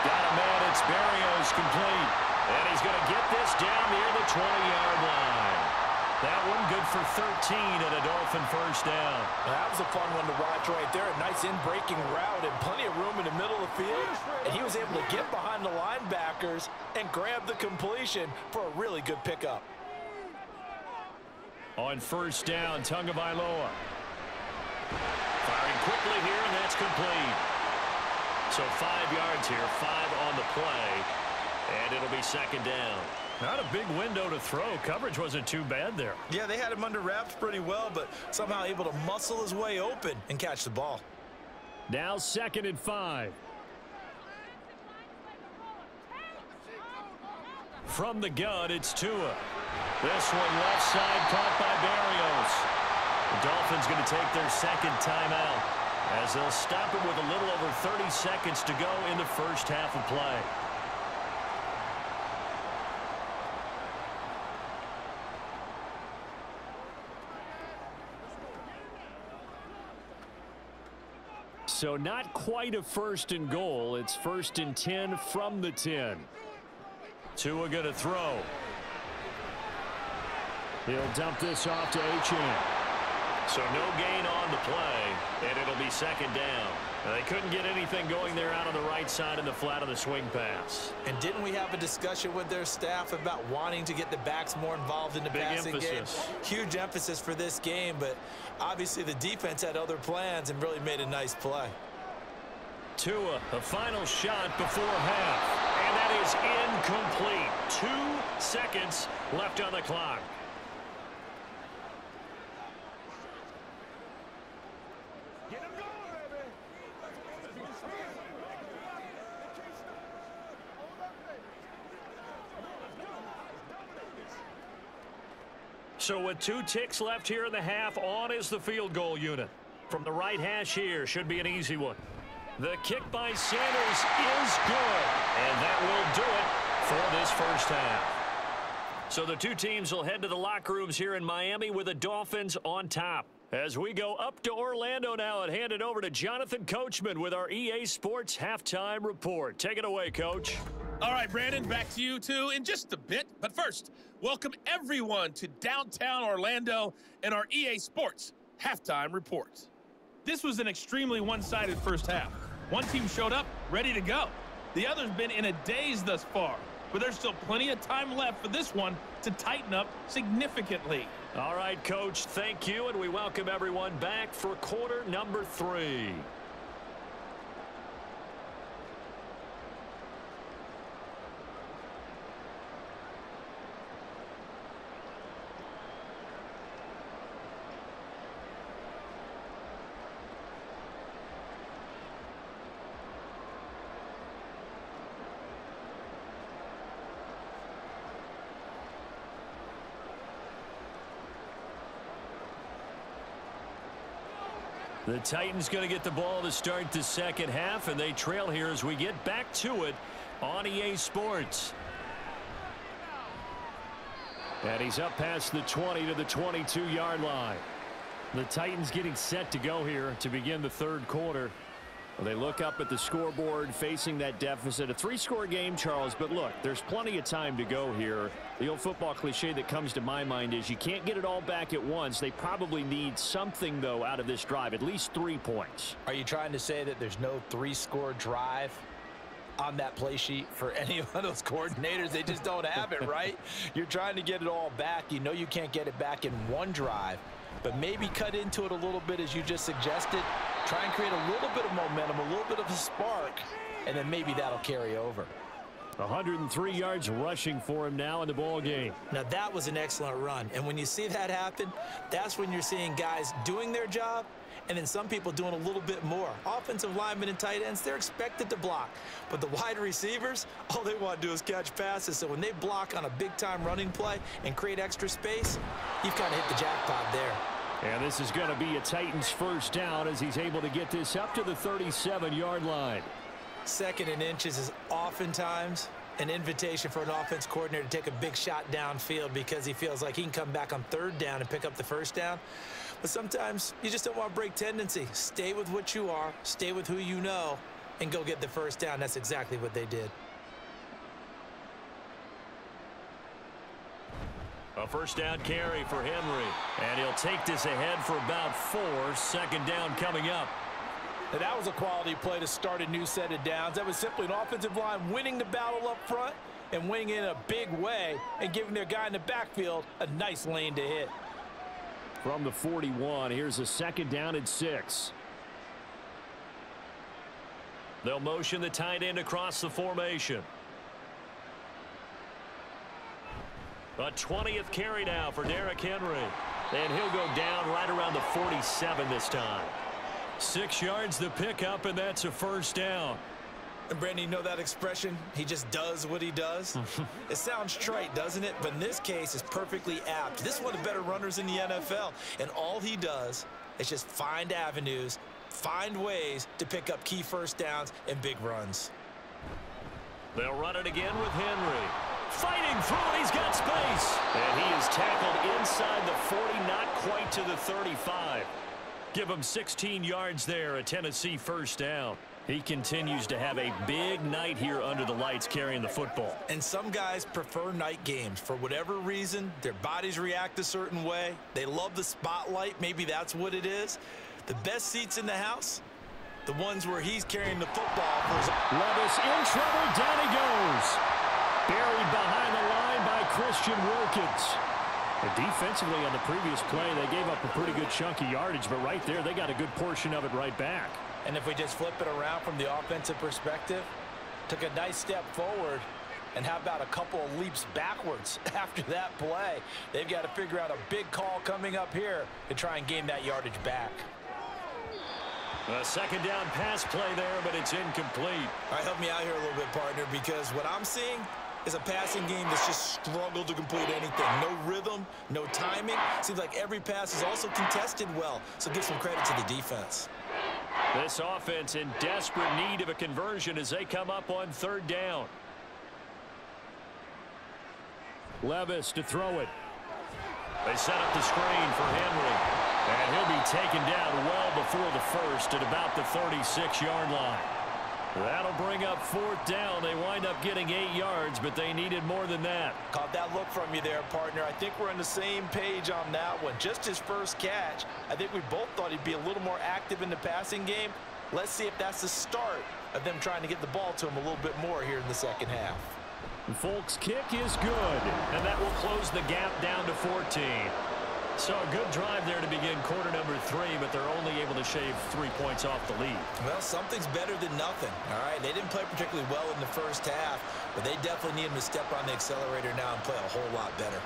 Got a man, it's Berrios complete. And he's going to get this down near the 20-yard line. That one good for 13 and a Dolphin first down. That was a fun one to watch right there. A nice in-breaking route and plenty of room in the middle of the field. And he was able to get behind the linebackers and grab the completion for a really good pickup. On first down, Tagovailoa. Firing quickly here, and that's complete. So 5 yards here, 5 on the play. And it'll be second down. Not a big window to throw. Coverage wasn't too bad there. Yeah, they had him under wraps pretty well, but somehow able to muscle his way open and catch the ball. Now 2nd and 5. From the gun, it's Tua. This one left side caught by Berrios. The Dolphins going to take their second timeout as they'll stop it with a little over 30 seconds to go in the first half of play. So not quite a 1st and goal. It's 1st and 10 from the 10. Tua going to throw. He'll dump this off to Achane. So no gain on the play, and it'll be second down. They couldn't get anything going there out on the right side in the flat of the swing pass. And didn't we have a discussion with their staff about wanting to get the backs more involved in the passing game? Huge emphasis for this game, but obviously the defense had other plans and really made a nice play. Tua, a final shot before half, and that is incomplete. 2 seconds left on the clock. So with 2 ticks left here in the half, on is the field goal unit. From the right hash here, should be an easy one. The kick by Sanders is good, and that will do it for this first half. So the 2 teams will head to the locker rooms here in Miami with the Dolphins on top. As we go up to Orlando now and hand it over to Jonathan Coachman with our EA Sports Halftime Report. Take it away, Coach. All right, Brandon, back to you two in just a bit. But first, welcome everyone to downtown Orlando and our EA Sports halftime report. This was an extremely one-sided first half. One team showed up ready to go. The other's been in a daze thus far, but there's still plenty of time left for this one to tighten up significantly. All right, Coach, thank you, and we welcome everyone back for quarter number 3. The Titans going to get the ball to start the second half, and they trail here as we get back to it on EA Sports. And he's up past the 20 to the 22-yard line. The Titans getting set to go here to begin the third quarter. Well, they look up at the scoreboard facing that deficit. A 3-score game, Charles, but look, there's plenty of time to go here. The old football cliche that comes to my mind is you can't get it all back at once. They probably need something, though, out of this drive, at least 3 points. Are you trying to say that there's no 3-score drive on that play sheet for any of those coordinators? They just don't have it, right? You're trying to get it all back. You know you can't get it back in one drive, but maybe cut into it a little bit as you just suggested. Try and create a little bit of momentum, a little bit of a spark, and then maybe that'll carry over. 103 yards rushing for him now in the ball game. Now, that was an excellent run. And when you see that happen, that's when you're seeing guys doing their job and then some people doing a little bit more. Offensive linemen and tight ends, they're expected to block. But the wide receivers, all they want to do is catch passes. So when they block on a big-time running play and create extra space, you've kind of hit the jackpot there. And this is going to be a Titans first down as he's able to get this up to the 37-yard line. 2nd and inches is oftentimes an invitation for an offense coordinator to take a big shot downfield because he feels like he can come back on 3rd down and pick up the first down. But sometimes you just don't want to break tendency. Stay with what you are, stay with who you know, and go get the first down. That's exactly what they did. A first down carry for Henry. And he'll take this ahead for about 4. 2nd down coming up. And that was a quality play to start a new set of downs. That was simply an offensive line winning the battle up front and winning in a big way and giving their guy in the backfield a nice lane to hit. From the 41, here's a 2nd down and 6. They'll motion the tight end across the formation. A 20th carry now for Derrick Henry. And he'll go down right around the 47 this time. 6 yards the pickup, and that's a first down. And Brandon, you know that expression, he just does what he does? It sounds trite, doesn't it? But in this case, it's perfectly apt. This is one of the better runners in the NFL. And all he does is just find avenues, find ways to pick up key first downs and big runs. They'll run it again with Henry. Fighting through it, he's got space. And he is tackled inside the 40, not quite to the 35. Give him 16 yards there, a Tennessee first down. He continues to have a big night here under the lights carrying the football. And some guys prefer night games. For whatever reason, their bodies react a certain way. They love the spotlight. Maybe that's what it is. The best seats in the house, the ones where he's carrying the football. Levis in trouble. Down he goes. Buried behind the line by Christian Wilkins. And defensively on the previous play, they gave up a pretty good chunk of yardage, but right there, they got a good portion of it right back. And if we just flip it around from the offensive perspective, took a nice step forward, and how about a couple of leaps backwards after that play? They've got to figure out a big call coming up here to try and gain that yardage back. A 2nd down pass play there, but it's incomplete. All right, help me out here a little bit, partner, because what I'm seeing is a passing game that's just struggled to complete anything. No rhythm, no timing. Seems like every pass is also contested well, so give some credit to the defense. This offense in desperate need of a conversion as they come up on 3rd down. Levis to throw it. They set up the screen for Henry. And he'll be taken down well before the first at about the 36-yard line. That'll bring up 4th down. They wind up getting 8 yards, but they needed more than that. Caught that look from you there, partner. I think we're on the same page on that one. Just his first catch. I think we both thought he'd be a little more active in the passing game. Let's see if that's the start of them trying to get the ball to him a little bit more here in the second half. Folks' kick is good, and that will close the gap down to 14. So a good drive there to begin quarter number 3, but they're only able to shave 3 points off the lead. Well, something's better than nothing, all right? They didn't play particularly well in the first half, but they definitely need him to step on the accelerator now and play a whole lot better.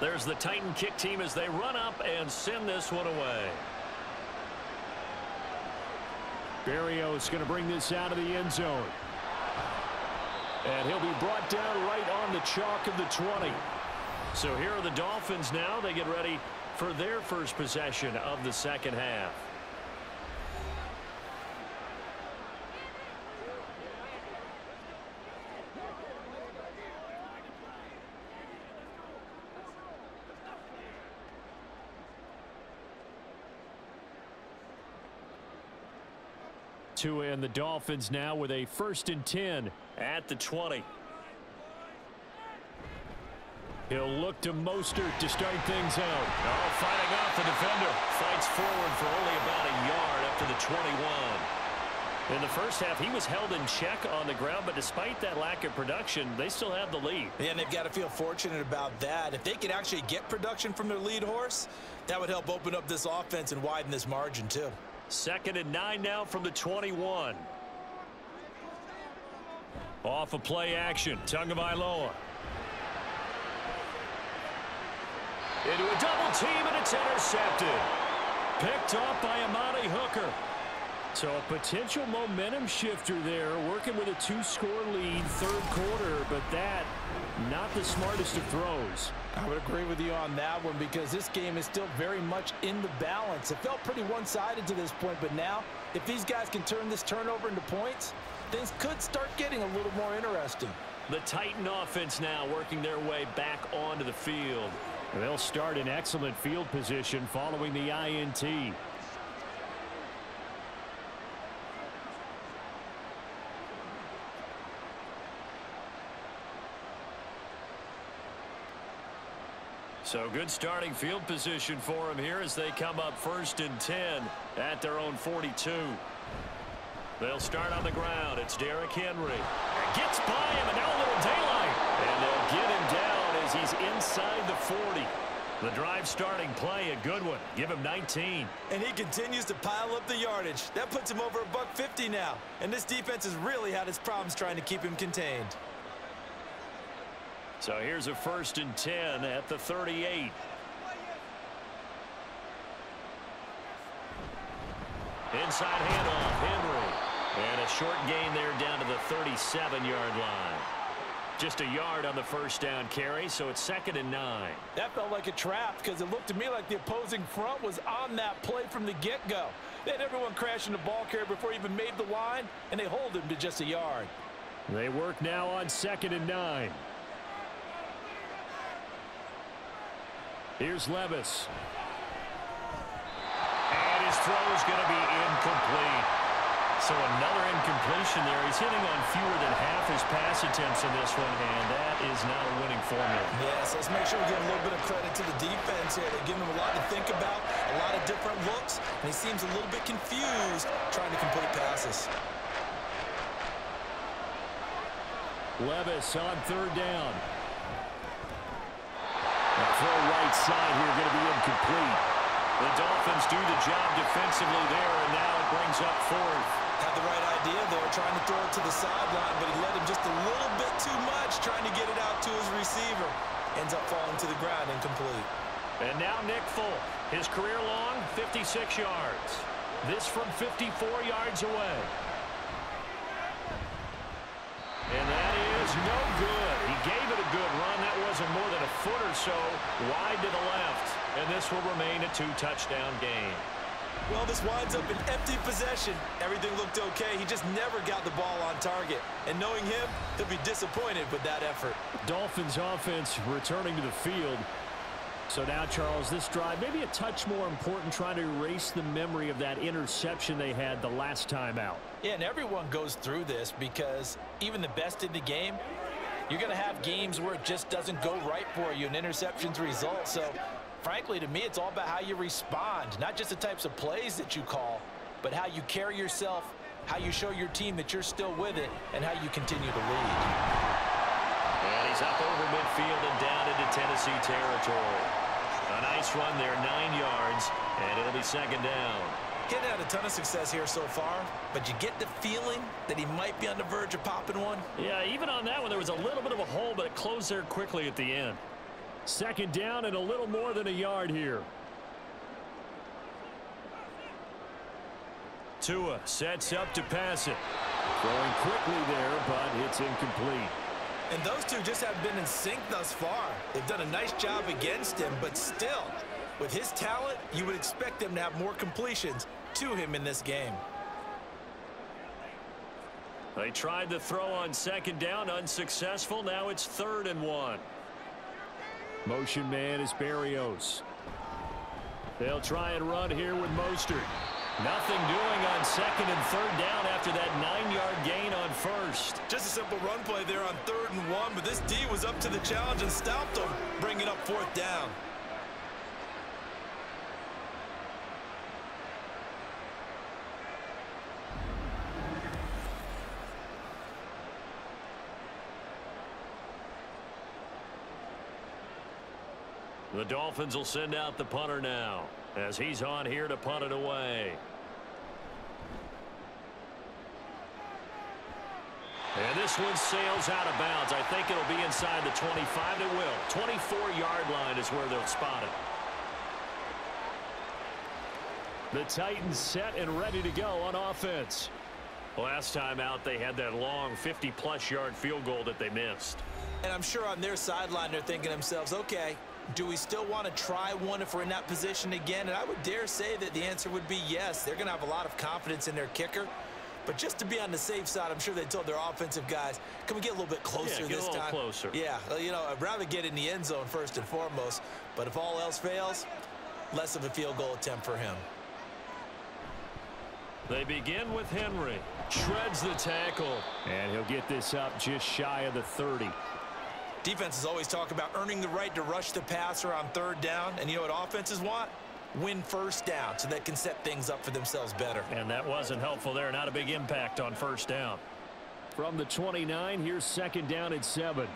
There's the Titan kick team as they run up and send this one away. Berrios going to bring this out of the end zone. And he'll be brought down right on the chalk of the 20. So here are the Dolphins now. They get ready for their first possession of the second half. And the Dolphins now with a 1st and 10 at the 20. He'll look to Mostert to start things out. Oh, fighting off the defender. Fights forward for only about a yard up to the 21. In the first half, he was held in check on the ground, but despite that lack of production, they still have the lead. Yeah, and they've got to feel fortunate about that. If they could actually get production from their lead horse, that would help open up this offense and widen this margin, too. 2nd and 9 now from the 21. Off of play action. Tagovailoa. Into a double team, and it's intercepted. Picked off by Amani Hooker. So a potential momentum shifter there, working with a 2-score lead, 3rd quarter, but that, not the smartest of throws. I would agree with you on that one because this game is still very much in the balance. It felt pretty one-sided to this point, but now, if these guys can turn this turnover into points, things could start getting a little more interesting. The Titan offense now working their way back onto the field. They'll start in excellent field position following the INT. So good starting field position for him here as they come up 1st and 10 at their own 42. They'll start on the ground. It's Derrick Henry. Gets by him, and now a little daylight. And they'll get him down as he's inside the 40. The drive starting play, a good one. Give him 19. And he continues to pile up the yardage. That puts him over $150 now. And this defense has really had its problems trying to keep him contained. So here's a 1st and 10 at the 38. Inside handoff, Henry. And a short gain there down to the 37-yard line. Just a yard on the 1st down carry, so it's 2nd and 9. That felt like a trap because it looked to me like the opposing front was on that play from the get-go. They had everyone crashing the ball carrier before he even made the line, and they hold him to just a yard. They work now on 2nd and 9. Here's Levis. And his throw is going to be incomplete. So another incompletion there. He's hitting on fewer than half his pass attempts in this one, and that is not a winning formula. Yes, let's make sure we give a little bit of credit to the defense here. They're giving him a lot to think about, a lot of different looks, and he seems a little bit confused trying to complete passes. Levis on 3rd down. Throw right side here going to be incomplete. The Dolphins do the job defensively there, and now it brings up 4th. Had the right idea there, trying to throw it to the sideline, but he let him just a little bit too much, trying to get it out to his receiver. Ends up falling to the ground, incomplete. And now Nick Folk, his career long, 56 yards. This from 54 yards away. And that is no good. He gave it a good run. That wasn't more than a foot or so wide to the left. and this will remain a 2-touchdown game. Well, this winds up an empty possession. Everything looked okay. He just never got the ball on target. And knowing him, he'll be disappointed with that effort. Dolphins offense returning to the field. So now, Charles, this drive maybe a touch more important, trying to erase the memory of that interception they had the last time out. Yeah, and everyone goes through this because even the best in the game, you're going to have games where it just doesn't go right for you, and interceptions result. So, frankly, to me, it's all about how you respond, not just the types of plays that you call, but how you carry yourself, how you show your team that you're still with it, and how you continue to lead. And he's up over midfield and down into Tennessee territory. A nice run there, 9 yards, and it'll be second down. Getting had a ton of success here so far, but you get the feeling that he might be on the verge of popping one. Yeah, even on that one, there was a little bit of a hole, but it closed there quickly at the end. Second down and a little more than a yard here. Tua sets up to pass it. Throwing quickly there, but it's incomplete. And those two just haven't been in sync thus far. They've done a nice job against him, but still, with his talent, you would expect them to have more completions to him in this game. They tried to throw on second down, unsuccessful. Now it's 3rd and 1. Motion man is Berrios. They'll try and run here with Mostert. Nothing doing on 2nd and 3rd down after that 9-yard gain on 1st. Just a simple run play there on 3rd and 1, but this D was up to the challenge and stopped them, bringing up 4th down. The Dolphins will send out the punter now as he's on here to punt it away. And this one sails out of bounds. I think it'll be inside the 25. It will. 24-yard line is where they'll spot it. The Titans set and ready to go on offense. Last time out, they had that long 50-plus yard field goal that they missed. And I'm sure on their sideline, they're thinking to themselves, okay, do we still want to try one if we're in that position again? And I would dare say that the answer would be yes. They're going to have a lot of confidence in their kicker. But just to be on the safe side, I'm sure they told their offensive guys, can we get a little bit closer this time? Yeah, get a little closer. Yeah, you know, I'd rather get in the end zone first and foremost. But if all else fails, less of a field goal attempt for him. They begin with Henry. Shreds the tackle. And he'll get this up just shy of the 30. Defenses always talk about earning the right to rush the passer on 3rd down. And you know what offenses want? Win 1st down so they can set things up for themselves better. And that wasn't helpful there. Not a big impact on 1st down. From the 29, here's 2nd down at 7.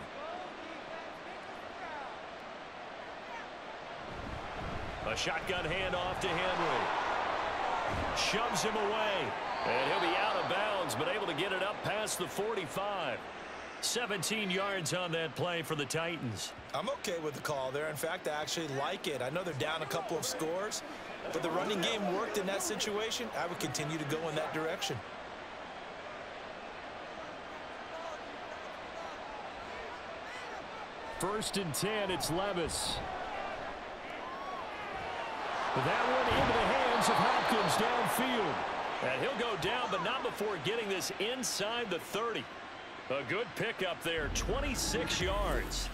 A shotgun handoff to Henry. Shoves him away. And he'll be out of bounds, but able to get it up past the 45. 17 yards on that play for the Titans. I'm okay with the call there. In fact, I actually like it. I know they're down a couple of scores, but the running game worked in that situation. I would continue to go in that direction. First and 10, it's Levis. That one into the hands of Hopkins downfield. And he'll go down, but not before getting this inside the 30. A good pickup there, 26 yards.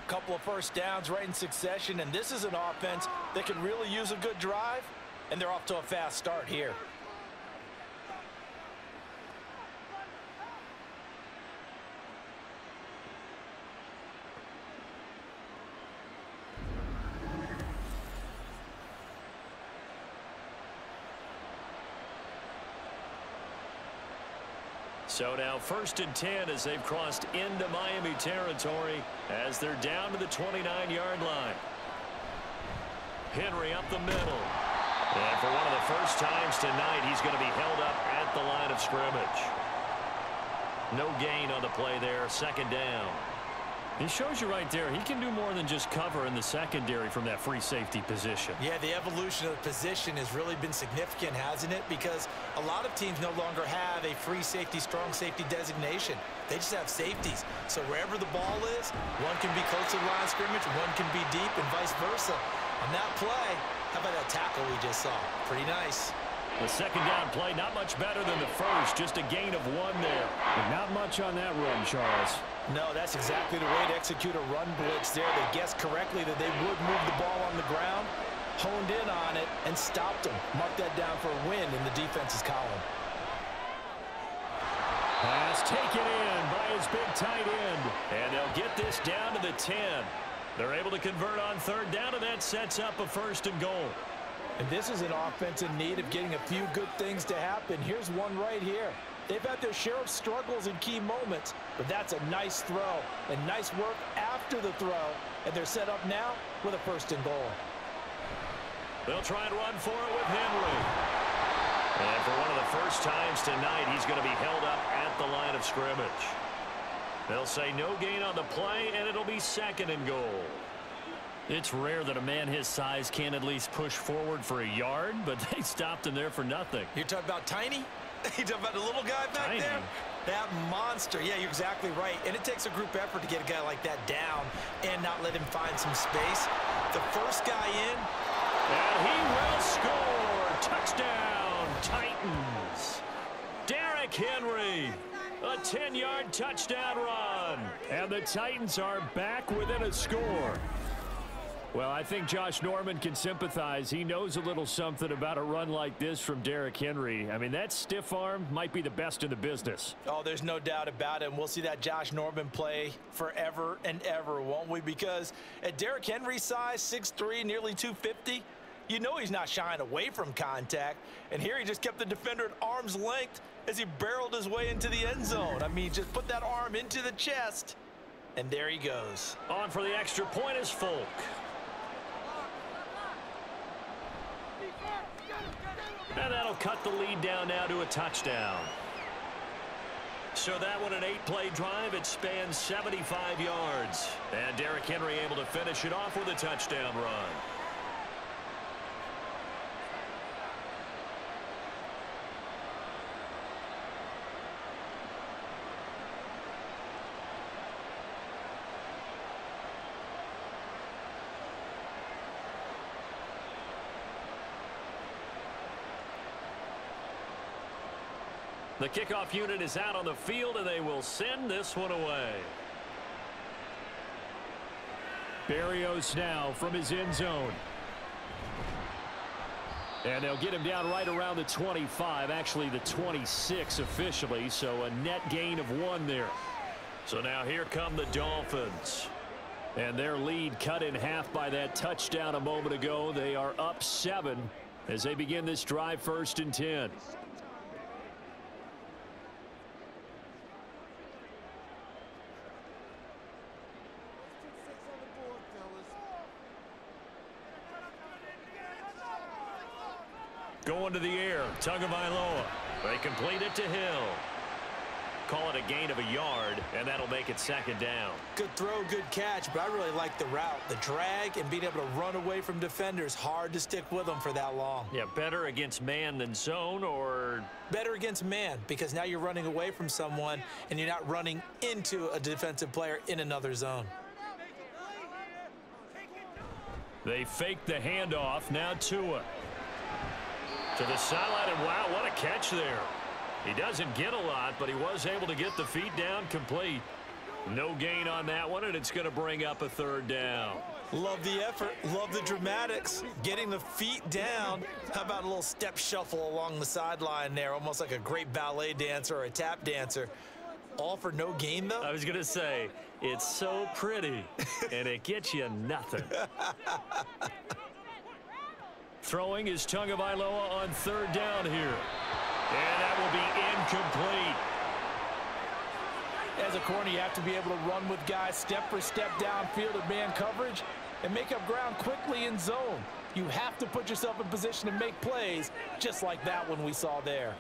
Couple of 1st downs right in succession, and this is an offense that can really use a good drive, and they're off to a fast start here. So now 1st and 10 as they've crossed into Miami territory as they're down to the 29-yard line. Henry up the middle. And for one of the first times tonight, he's going to be held up at the line of scrimmage. No gain on the play there, 2nd down. It shows you right there, he can do more than just cover in the secondary from that free safety position. Yeah, the evolution of the position has really been significant, hasn't it? Because a lot of teams no longer have a free safety, strong safety designation. They just have safeties. So wherever the ball is, one can be close to the line of scrimmage, one can be deep, and vice versa. On that play, how about that tackle we just saw? Pretty nice. The second down play, not much better than the first. Just a gain of 1 there. And not much on that run, Charles. No, that's exactly the way to execute a run blitz there. They guessed correctly that they would move the ball on the ground, honed in on it, and stopped them. Mark that down for a win in the defense's column. Pass taken in by his big tight end. And they'll get this down to the 10. They're able to convert on third down, and that sets up a 1st and goal. And this is an offense in need of getting a few good things to happen. Here's one right here. They've had their share of struggles in key moments, but that's a nice throw and nice work after the throw. And they're set up now with a 1st and goal. They'll try and run for it with Henry. And for one of the first times tonight, he's going to be held up at the line of scrimmage. They'll say no gain on the play, and it'll be 2nd and goal. It's rare that a man his size can at least push forward for a yard, but they stopped him there for nothing. You're talking about Tiny? You're talking about the little guy back there? That monster. Yeah, you're exactly right. And it takes a group effort to get a guy like that down and not let him find some space. The first guy in. And he will score. Touchdown, Titans. Derrick Henry. A 10-yard touchdown run. And the Titans are back within a score. Well, I think Josh Norman can sympathize. He knows a little something about a run like this from Derrick Henry. I mean, that stiff arm might be the best in the business. Oh, there's no doubt about it. And we'll see that Josh Norman play forever and ever, won't we? Because at Derrick Henry's size, 6'3", nearly 250, you know he's not shying away from contact. And here he just kept the defender at arm's length as he barreled his way into the end zone. I mean, just put that arm into the chest, and there he goes. On for the extra point is Folk. And that'll cut the lead down now to a touchdown. So that one, an 8-play drive. It spans 75 yards. And Derrick Henry able to finish it off with a touchdown run. The kickoff unit is out on the field, and they will send this one away. Berrios now from his end zone. And they'll get him down right around the 25, actually the 26 officially, so a net gain of 1 there. So now here come the Dolphins. And their lead cut in half by that touchdown a moment ago. They are up 7 as they begin this drive, 1st and 10. Going to the air, Tagovailoa. They complete it to Hill. Call it a gain of a yard, and that'll make it 2nd down. Good throw, good catch, but I really like the route. The drag and being able to run away from defenders. Hard to stick with them for that long. Yeah, better against man than zone, or? Better against man, because now you're running away from someone, and you're not running into a defensive player in another zone. They fake the handoff, now Tua. To the sideline, and wow, what a catch there. He doesn't get a lot, but he was able to get the feet down complete. No gain on that one, and it's going to bring up a 3rd down. Love the effort, love the dramatics. Getting the feet down. How about a little step shuffle along the sideline there, almost like a great ballet dancer or a tap dancer. All for no gain, though? I was going to say, it's so pretty, and it gets you nothing. Throwing is Tagovailoa on 3rd down here. And that will be incomplete. As a corner, you have to be able to run with guys step for step downfield at man coverage and make up ground quickly in zone. You have to put yourself in position to make plays, just like that one we saw there.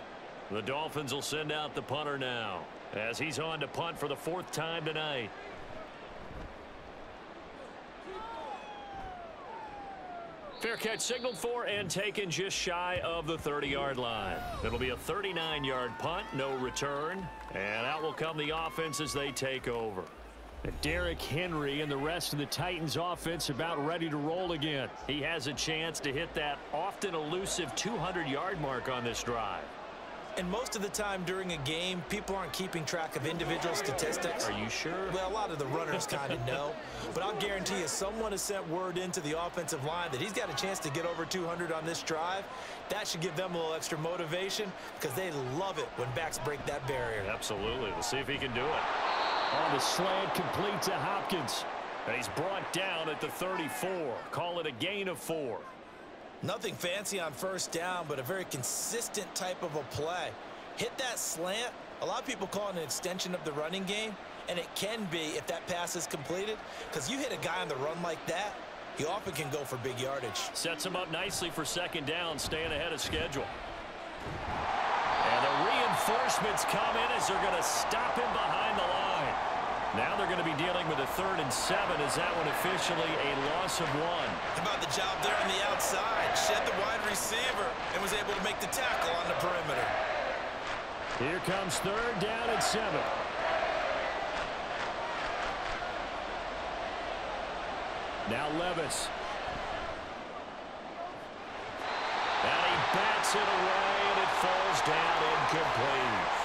The Dolphins will send out the punter now, as he's on to punt for the 4th time tonight. Fair catch signaled for and taken just shy of the 30-yard line. It'll be a 39-yard punt, no return. And out will come the offense as they take over. Derrick Henry and the rest of the Titans offense about ready to roll again. He has a chance to hit that often elusive 200-yard mark on this drive. And most of the time during a game, people aren't keeping track of individual statistics. Are you sure? Well, a lot of the runners kind of know. But I'll guarantee you someone has sent word into the offensive line that he's got a chance to get over 200 on this drive. That should give them a little extra motivation because they love it when backs break that barrier. Absolutely. We'll see if he can do it. On the slant, complete to Hopkins. And he's brought down at the 34. Call it a gain of 4. Nothing fancy on first down, but a very consistent type of a play. Hit that slant. A lot of people call it an extension of the running game, and it can be if that pass is completed, because you hit a guy on the run like that, he often can go for big yardage. Sets him up nicely for second down, staying ahead of schedule. And the reinforcements come in as they're going to stop him behind the line. Now they're going to be dealing with a 3rd and 7 as that one officially a loss of 1. How about the job there on the outside? Shed the wide receiver and was able to make the tackle on the perimeter. Here comes 3rd down and 7. Now Levis. And he bats it away, and it falls down incomplete.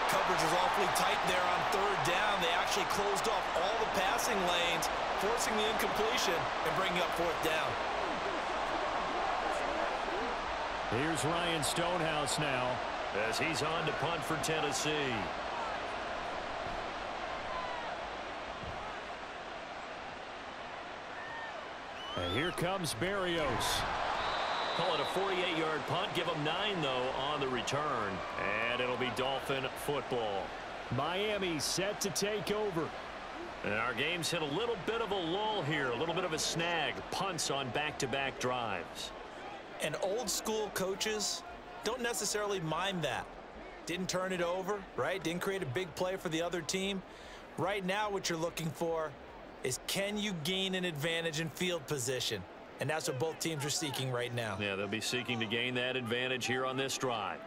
Coverage was awfully tight there on 3rd down. They actually closed off all the passing lanes, forcing the incompletion and bringing up 4th down. Here's Ryan Stonehouse now as he's on to punt for Tennessee. And here comes Berrios. Call it a 48-yard punt. Give them 9, though, on the return. And it'll be Dolphin football. Miami set to take over. And our game's hit a little bit of a lull here, a little bit of a snag. Punts on back-to-back drives. And old school coaches don't necessarily mind that. Didn't turn it over, right? Didn't create a big play for the other team. Right now what you're looking for is, can you gain an advantage in field position? And that's what both teams are seeking right now. Yeah, they'll be seeking to gain that advantage here on this drive.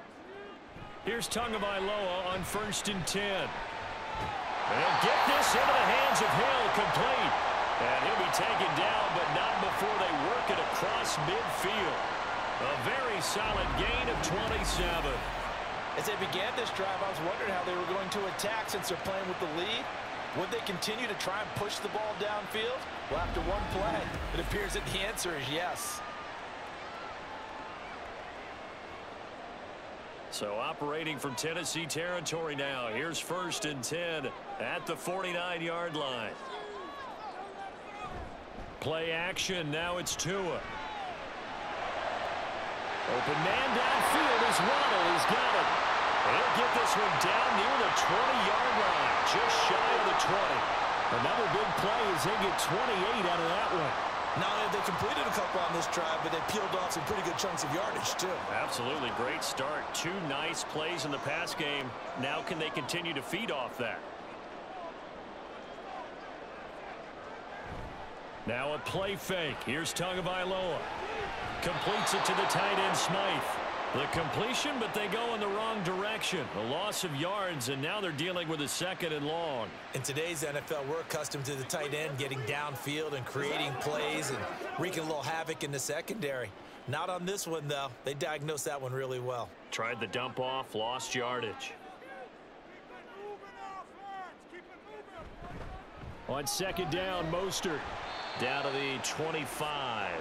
Here's Tagovailoa on 1st and 10. They'll get this into the hands of Hill, complete. And he'll be taken down, but not before they work it across midfield. A very solid gain of 27. As they began this drive, I was wondering how they were going to attack since they're playing with the lead. Would they continue to try and push the ball downfield? Well, after one play, it appears that the answer is yes. So operating from Tennessee territory now. Here's 1st and 10 at the 49-yard line. Play action. Now it's Tua. Open man downfield is Waddle. He's got it. He'll get this one down near the 20-yard line, just shy of the 20. Another big play as they get 28 out of that one. Not only have they completed a couple on this drive, but they peeled off some pretty good chunks of yardage, too. Absolutely. Great start. 2 nice plays in the pass game. Now can they continue to feed off that? Now a play fake. Here's Tagovailoa. Completes it to the tight end, Smythe. The completion, but they go in the wrong direction. A loss of yards, and now they're dealing with a 2nd and long. In today's NFL, we're accustomed to the tight end getting downfield and creating plays and wreaking a little havoc in the secondary. Not on this one, though. They diagnosed that one really well. Tried the dump off, lost yardage. On 2nd down, Mostert. Down to the 25.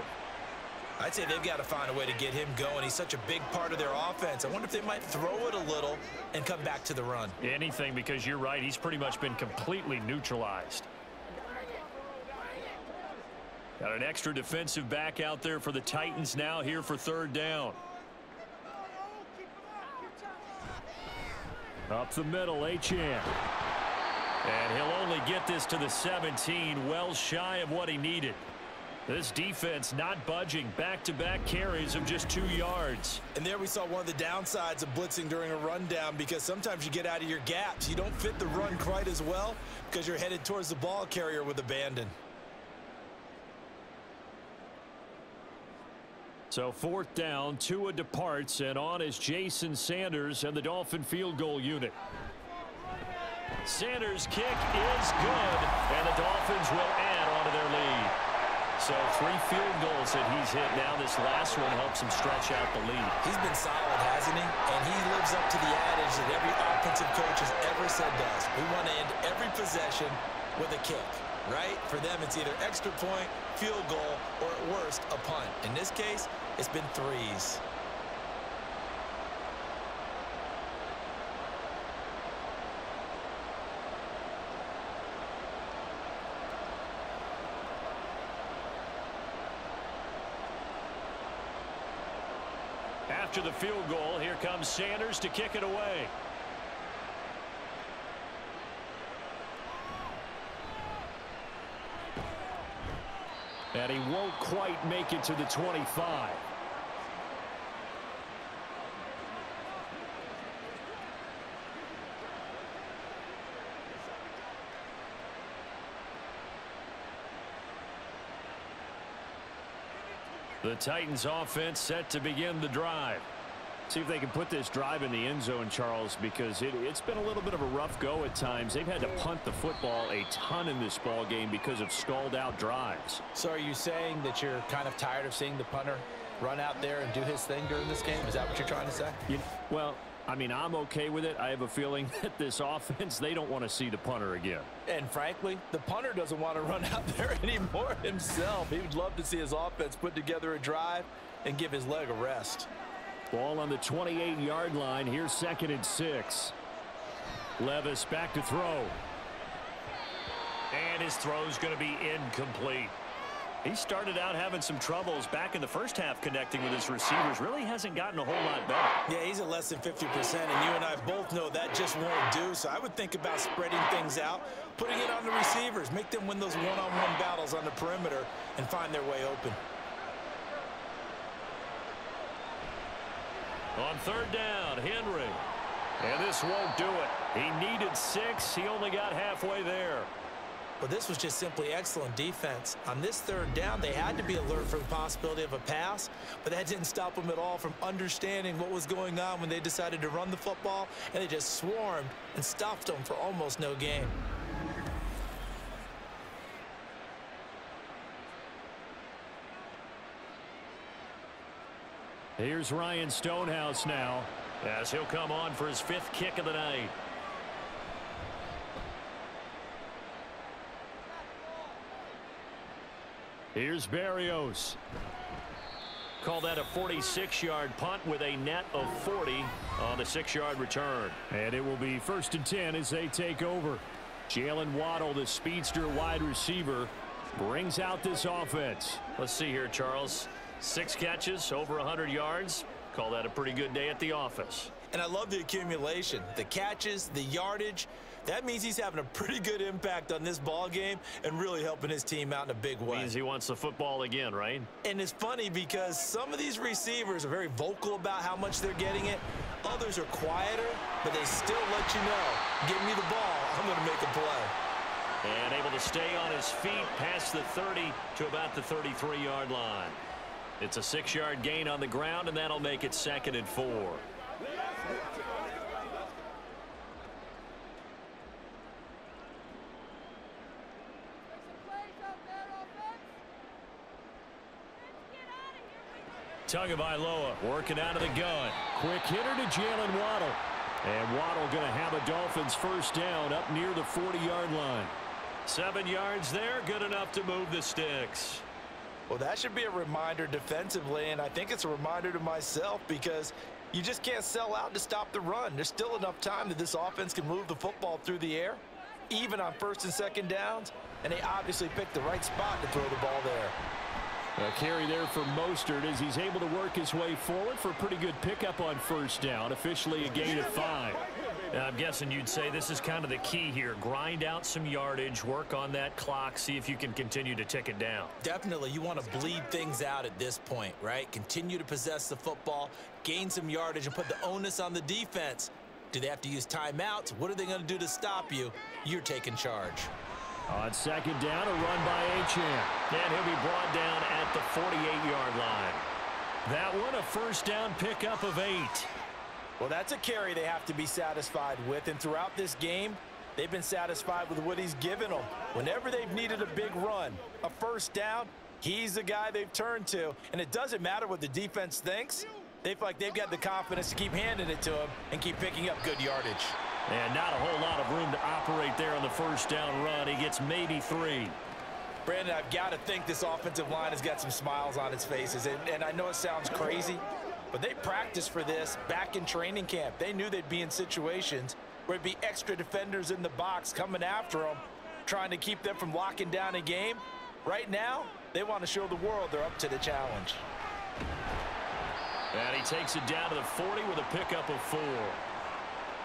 I'd say they've got to find a way to get him going. He's such a big part of their offense. I wonder if they might throw it a little and come back to the run. Anything, because you're right. He's pretty much been completely neutralized. Got an extra defensive back out there for the Titans now here for 3rd down. Up the middle, Achane. And he'll only get this to the 17, well shy of what he needed. This defense not budging. Back-to-back carries of just 2 yards. And there we saw one of the downsides of blitzing during a rundown, because sometimes you get out of your gaps. You don't fit the run quite as well because you're headed towards the ball carrier with abandon. So 4th down, Tua departs, and on is Jason Sanders and the Dolphin field goal unit. Sanders' kick is good, and the Dolphins will add on to their lead. So 3 field goals that he's hit now. This last one helps him stretch out the lead. He's been solid, hasn't he? And he lives up to the adage that every offensive coach has ever said to us. We want to end every possession with a kick, right? For them, it's either extra point, field goal, or at worst, a punt. In this case, it's been 3s. After the field goal, here comes Sanders to kick it away. And he won't quite make it to the 25. The Titans offense set to begin the drive. See if they can put this drive in the end zone, Charles, because it's been a little bit of a rough go at times. They've had to punt the football a ton in this ball game because of stalled out drives. So are you saying that you're kind of tired of seeing the punter run out there and do his thing during this game? Is that what you're trying to say? Well, I mean, I'm okay with it. I have a feeling that this offense, they don't want to see the punter again. And frankly, the punter doesn't want to run out there anymore himself. He would love to see his offense put together a drive and give his leg a rest. Ball on the 28-yard line. Here's 2nd and 6. Levis back to throw. And his throw's going to be incomplete. He started out having some troubles back in the first half connecting with his receivers. Really hasn't gotten a whole lot better. Yeah, he's at less than 50%, and you and I both know that just won't do. So I would think about spreading things out, putting it on the receivers, make them win those one-on-one battles on the perimeter and find their way open. On 3rd down, Henry. And this won't do it. He needed 6. He only got halfway there. But this was just simply excellent defense. On this 3rd down, they had to be alert for the possibility of a pass, but that didn't stop them at all from understanding what was going on when they decided to run the football, and they just swarmed and stuffed them for almost no gain. Here's Ryan Stonehouse now, as he'll come on for his 5th kick of the night. Here's Berrios. Call that a 46-yard punt with a net of 40 on the 6-yard return. And it will be 1st and 10 as they take over. Jalen Waddle, the speedster wide receiver, brings out this offense. Let's see here, Charles. 6 catches, over 100 yards. Call that a pretty good day at the office. And I love the accumulation, the catches, the yardage. That means he's having a pretty good impact on this ball game and really helping his team out in a big way. Means he wants the football again, right? And it's funny because some of these receivers are very vocal about how much they're getting it. Others are quieter, but they still let you know, give me the ball, I'm going to make a play. And able to stay on his feet past the 30 to about the 33-yard line. It's a 6-yard gain on the ground, and that'll make it 2nd and 4. Tagovailoa working out of the gun. Quick hitter to Jalen Waddle. And Waddle going to have a Dolphins 1st down up near the 40-yard line. 7 yards there, good enough to move the sticks. Well, that should be a reminder defensively, and I think it's a reminder to myself because you just can't sell out to stop the run. There's still enough time that this offense can move the football through the air, even on 1st and 2nd downs, and they obviously picked the right spot to throw the ball there. A carry there for Mostert as he's able to work his way forward for a pretty good pickup on 1st down, officially a gain of 5. I'm guessing you'd say this is kind of the key here. Grind out some yardage, work on that clock, see if you can continue to tick it down. Definitely, you want to bleed things out at this point, right? Continue to possess the football, gain some yardage, and put the onus on the defense. Do they have to use timeouts? What are they going to do to stop you? You're taking charge. On 2nd down, a run by Achane. And he'll be brought down at the 48-yard line. That one, a 1st down pickup of 8. Well, that's a carry they have to be satisfied with, and throughout this game, They've been satisfied with what he's given them. Whenever they've needed a big run, a first down, he's the guy they've turned to. And it doesn't matter what the defense thinks. They feel like they've got the confidence to keep handing it to him and keep picking up good yardage. And not a whole lot of room to operate there on the first down run. He gets maybe 3. Brandon, I've got to think this offensive line has got some smiles on its faces. And I know it sounds crazy, but they practiced for this back in training camp. They knew they'd be in situations where there'd be extra defenders in the box coming after them, trying to keep them from locking down a game. Right now, they want to show the world they're up to the challenge. And he takes it down to the 40 with a pickup of 4.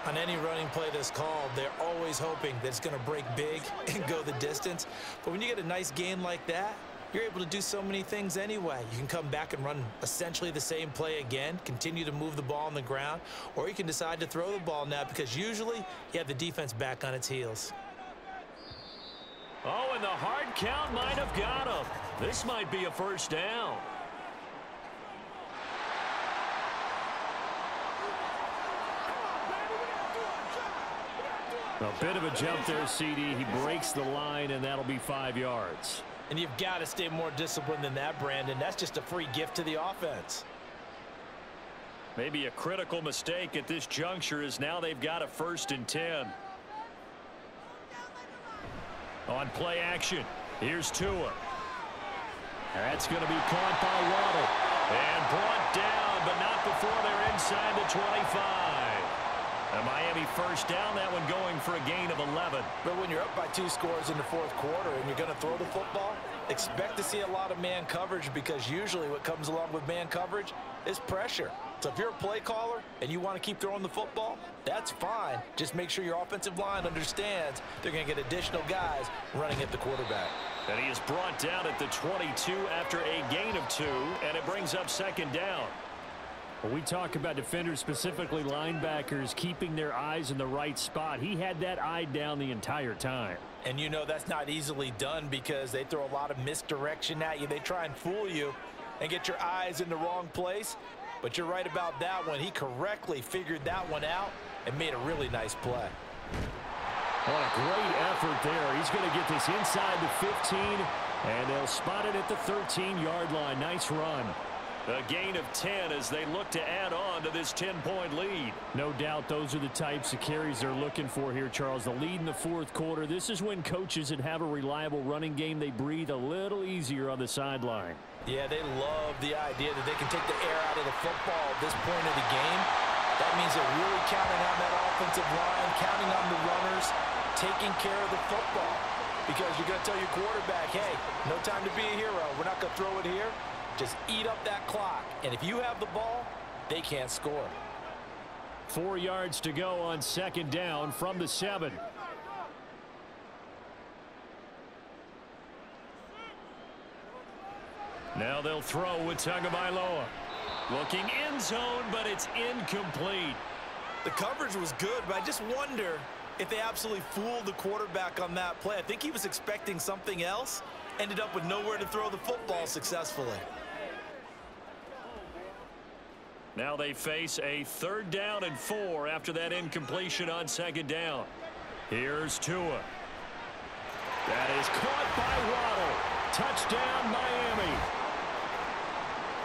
On any running play that's called, they're always hoping that it's going to break big and go the distance. But when you get a nice gain like that, you're able to do so many things anyway. You can come back and run essentially the same play again, continue to move the ball on the ground, or you can decide to throw the ball now because usually you have the defense back on its heels. Oh, and the hard count might have got him. This might be a first down. A bit of a jump there, CD. He breaks the line, and that'll be 5 yards. And you've got to stay more disciplined than that, Brandon. That's just a free gift to the offense. Maybe a critical mistake at this juncture is now they've got a 1st and 10. On play action, here's Tua. That's going to be caught by Waddle. And brought down, but not before they're inside the 25. A Miami first down, that one going for a gain of 11. But when you're up by 2 scores in the 4th quarter and you're going to throw the football, expect to see a lot of man coverage because usually what comes along with man coverage is pressure. So if you're a play caller and you want to keep throwing the football, that's fine. Just make sure your offensive line understands they're going to get additional guys running at the quarterback. And he is brought down at the 22 after a gain of 2, and it brings up 2nd down. When we talk about defenders, specifically linebackers, keeping their eyes in the right spot, he had that eye down the entire time. And you know that's not easily done because they throw a lot of misdirection at you. They try and fool you and get your eyes in the wrong place. But you're right about that one. He correctly figured that one out and made a really nice play. What a great effort there. He's going to get this inside the 15, and they'll spot it at the 13-yard line. Nice run. A gain of 10 as they look to add on to this 10-point lead. No doubt those are the types of carries they're looking for here, Charles. The lead in the 4th quarter. This is when coaches that have a reliable running game, they breathe a little easier on the sideline. Yeah, they love the idea that they can take the air out of the football at this point of the game. That means they're really counting on that offensive line, counting on the runners, taking care of the football. Because you're going to tell your quarterback, hey, no time to be a hero. We're not going to throw it here. Just eat up that clock. And if you have the ball, they can't score. 4 yards to go on 2nd down from the 7. Now they'll throw with Tagovailoa. Looking end zone, but it's incomplete. The coverage was good, but I just wonder if they absolutely fooled the quarterback on that play. I think he was expecting something else. Ended up with nowhere to throw the football successfully. Now they face a 3rd down and 4 after that incompletion on 2nd down. Here's Tua. That is caught by Waddle. Touchdown, Miami.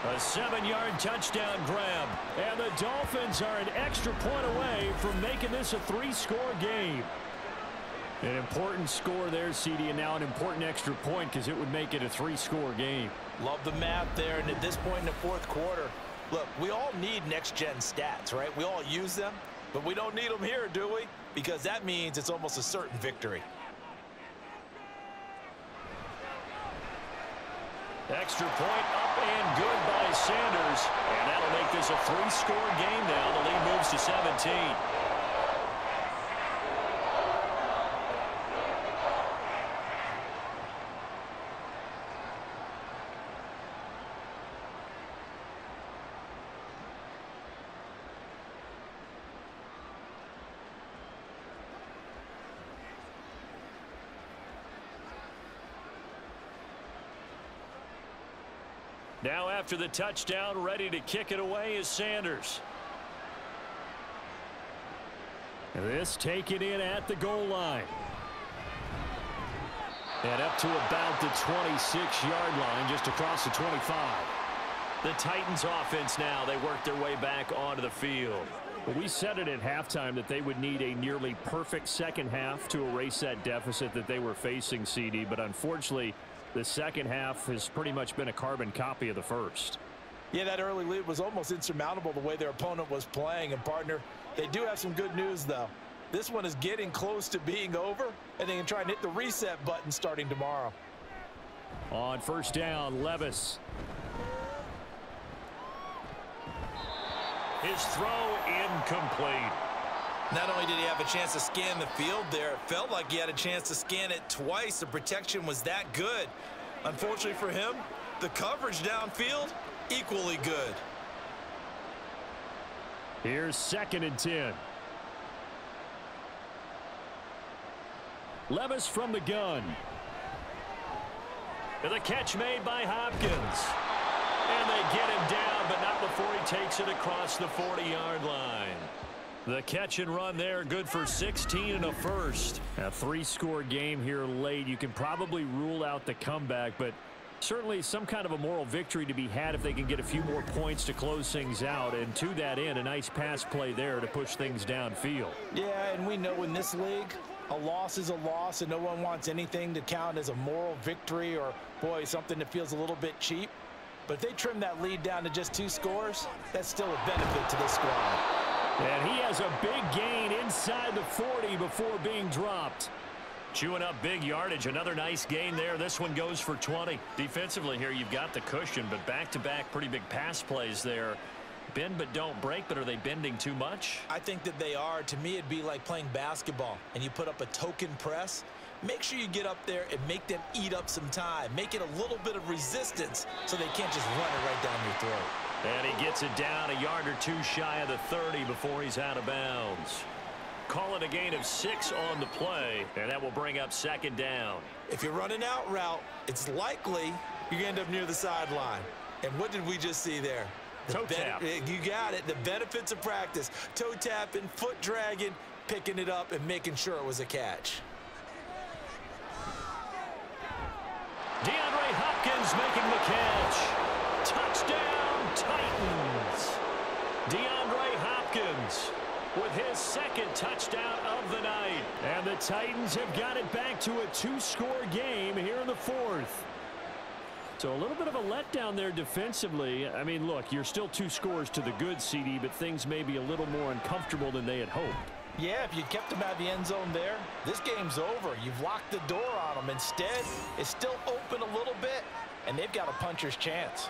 A 7-yard touchdown grab. And the Dolphins are an extra point away from making this a 3-score game. An important score there, CD, and now an important extra point because it would make it a 3-score game. Love the math there, and at this point in the 4th quarter, look, we all need next-gen stats, right? We all use them, but we don't need them here, do we? Because that means it's almost a certain victory. Extra point up and good by Sanders. And that'll make this a 3-score game now. The lead moves to 17. Now after the touchdown, ready to kick it away is Sanders. This taken in at the goal line. And up to about the 26-yard line, just across the 25. The Titans offense now, they work their way back onto the field. Well, we said it at halftime that they would need a nearly perfect second half to erase that deficit that they were facing, CD. But unfortunately, the second half has pretty much been a carbon copy of the first. Yeah, that early lead was almost insurmountable the way their opponent was playing. And, partner, they do have some good news, though. This one is getting close to being over, and they can try and hit the reset button starting tomorrow. On first down, Levis. His throw incomplete. Not only did he have a chance to scan the field there, it felt like he had a chance to scan it twice. The protection was that good. Unfortunately for him, the coverage downfield, equally good. Here's 2nd and 10. Levis from the gun. And the catch made by Hopkins. And they get him down, but not before he takes it across the 40-yard line. The catch and run there, good for 16 and a first. A 3-score game here late. You can probably rule out the comeback, but certainly some kind of a moral victory to be had if they can get a few more points to close things out. And to that end, a nice pass play there to push things downfield. Yeah, and we know in this league, a loss is a loss, and no one wants anything to count as a moral victory or, boy, something that feels a little bit cheap. But if they trim that lead down to just 2 scores, that's still a benefit to this squad. And he has a big gain inside the 40 before being dropped. Chewing up big yardage. Another nice gain there. This one goes for 20. Defensively here, you've got the cushion, but back-to-back pretty big pass plays there. Bend but don't break, but are they bending too much? I think that they are. To me, it'd be like playing basketball, and you put up a token press. Make sure you get up there and make them eat up some time. Make it a little bit of resistance so they can't just run it right down your throat. And he gets it down a yard or 2 shy of the 30 before he's out of bounds. Call it a gain of 6 on the play, and that will bring up 2nd down. If you're running out route, it's likely you're going to end up near the sideline. And what did we just see there? Toe tap. You got it. The benefits of practice. Toe tapping, foot dragging, picking it up, and making sure it was a catch. DeAndre Hopkins making the catch. Touchdown, Titans. DeAndre Hopkins with his 2nd touchdown of the night. And the Titans have got it back to a 2-score game here in the 4th. So a little bit of a letdown there defensively. I mean, look, you're still 2 scores to the good, CD, but things may be a little more uncomfortable than they had hoped. Yeah, if you kept them out of the end zone there, this game's over. You've locked the door on them. Instead, it's still open a little bit, and they've got a puncher's chance.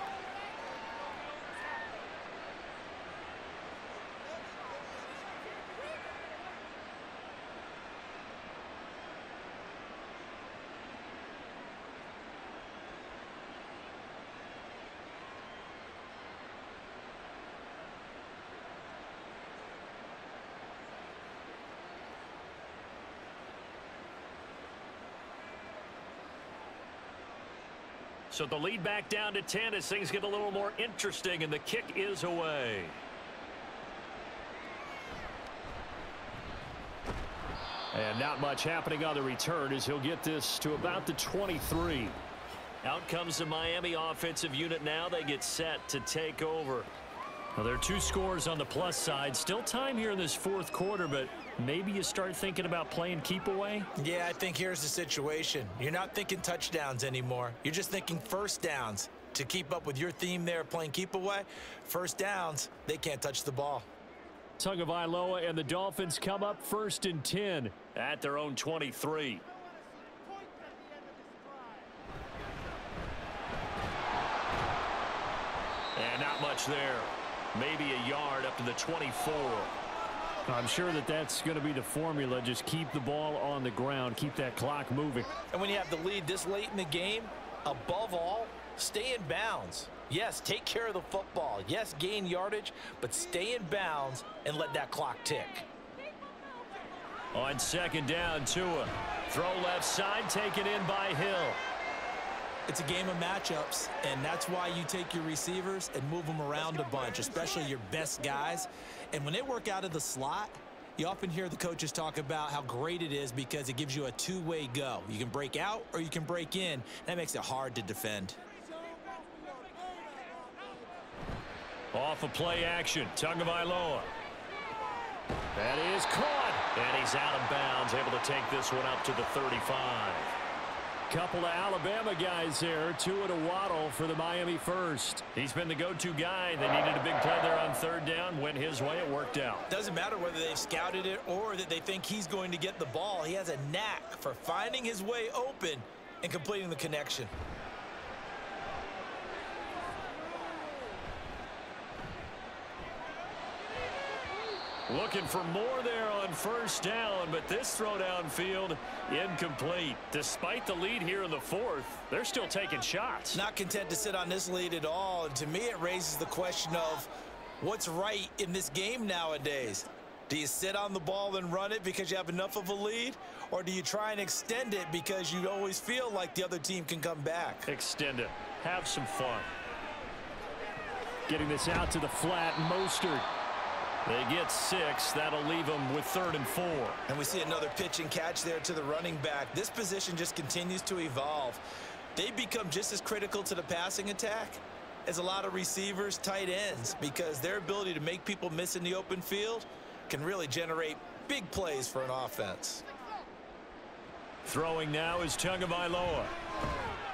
So the lead back down to 10 as things get a little more interesting, and the kick is away. And not much happening on the return as he'll get this to about the 23. Out comes the Miami offensive unit now. They get set to take over. Well, there are 2 scores on the plus side. Still time here in this 4th quarter, but maybe you start thinking about playing keep away? Yeah, I think here's the situation. You're not thinking touchdowns anymore. You're just thinking first downs. To keep up with your theme there, playing keep away, first downs, they can't touch the ball. Tagovailoa and the Dolphins come up 1st and 10 at their own 23. And not much there. Maybe a yard up to the 24. I'm sure that that's going to be the formula. Just keep the ball on the ground. Keep that clock moving. And when you have the lead this late in the game, above all, stay in bounds. Yes, take care of the football. Yes, gain yardage, but stay in bounds and let that clock tick. On 2nd down, Tua. Throw left side, taken in by Hill. It's a game of matchups, and that's why you take your receivers and move them around a bunch, especially your best guys. And when they work out of the slot, You often hear the coaches talk about how great it is because it gives you a two-way go. You can break out or you can break in. That makes it hard to defend. Off of play action, Tagovailoa. That is caught, and he's out of bounds, able to take this one up to the 35. Couple of Alabama guys there, two at a waddle for the Miami first. He's been the go-to guy. They needed a big play there on third down. Went his way, it worked out. Doesn't matter whether they've scouted it or that they think he's going to get the ball. He has a knack for finding his way open and completing the connection. Looking for more there on first down, but this throw downfield incomplete. Despite the lead here in the fourth, they're still taking shots. Not content to sit on this lead at all. And to me, it raises the question of what's right in this game nowadays. Do you sit on the ball and run it because you have enough of a lead? Or do you try and extend it because you always feel like the other team can come back? Extend it. Have some fun. Getting this out to the flat, Mostert. They get 6. That'll leave them with 3rd and 4. And we see another pitch and catch there to the running back. This position just continues to evolve. They become just as critical to the passing attack as a lot of receivers, tight ends, because their ability to make people miss in the open field can really generate big plays for an offense. Throwing now is Tagovailoa.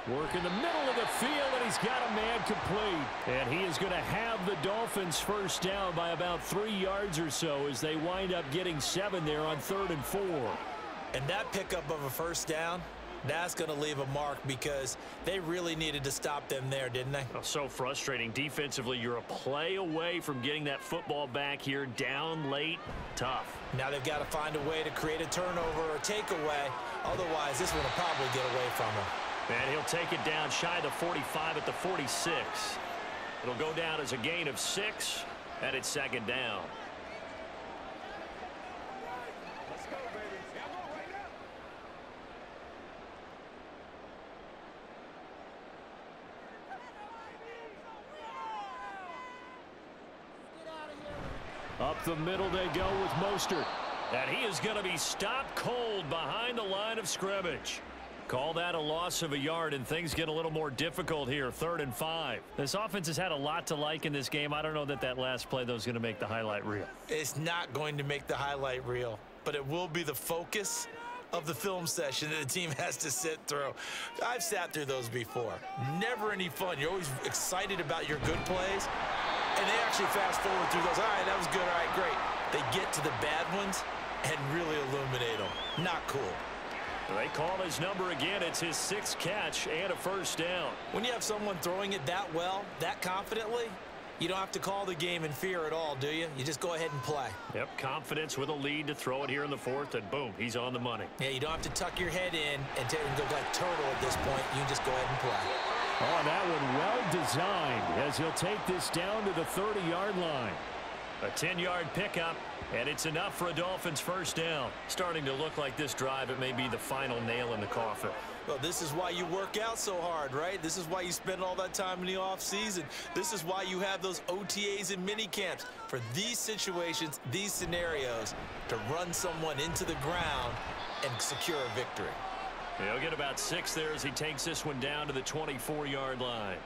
Work in the middle of the field, and he's got a man complete. And he is going to have the Dolphins first down by about 3 yards or so as they wind up getting 7 there on 3rd and 4. And that pickup of a first down, that's going to leave a mark because they really needed to stop them there, didn't they? Oh, so frustrating. Defensively, you're a play away from getting that football back here down late. Tough. Now they've got to find a way to create a turnover or takeaway. Otherwise, this one will probably get away from them. And he'll take it down shy of the 45 at the 46. It'll go down as a gain of 6, and it's 2nd down. Let's go, baby. Yeah, go right now. Up the middle they go with Mostert. And he is going to be stopped cold behind the line of scrimmage. Call that a loss of a yard, and things get a little more difficult here. 3rd and 5. This offense has had a lot to like in this game. I don't know that last play, though, is going to make the highlight reel. It's not going to make the highlight reel, but it will be the focus of the film session that the team has to sit through. I've sat through those before. Never any fun. You're always excited about your good plays, and they actually fast forward through those. All right, that was good. All right, great. They get to the bad ones and really illuminate them. Not cool. They call his number again. It's his 6th catch and a first down. When you have someone throwing it that well, that confidently, you don't have to call the game in fear at all, do you? You just go ahead and play. Yep, confidence with a lead to throw it here in the 4th, and boom, he's on the money. Yeah, you don't have to tuck your head in and go like turtle at this point. You can just go ahead and play. Oh, that one well designed as he'll take this down to the 30-yard line. A 10-yard pickup, and it's enough for a Dolphins first down. Starting to look like this drive, it may be the final nail in the coffin. Well, this is why you work out so hard, right? This is why you spend all that time in the offseason. This is why you have those OTAs and mini camps for these situations, these scenarios, to run someone into the ground and secure a victory. He'll get about 6 there as he takes this one down to the 24-yard line.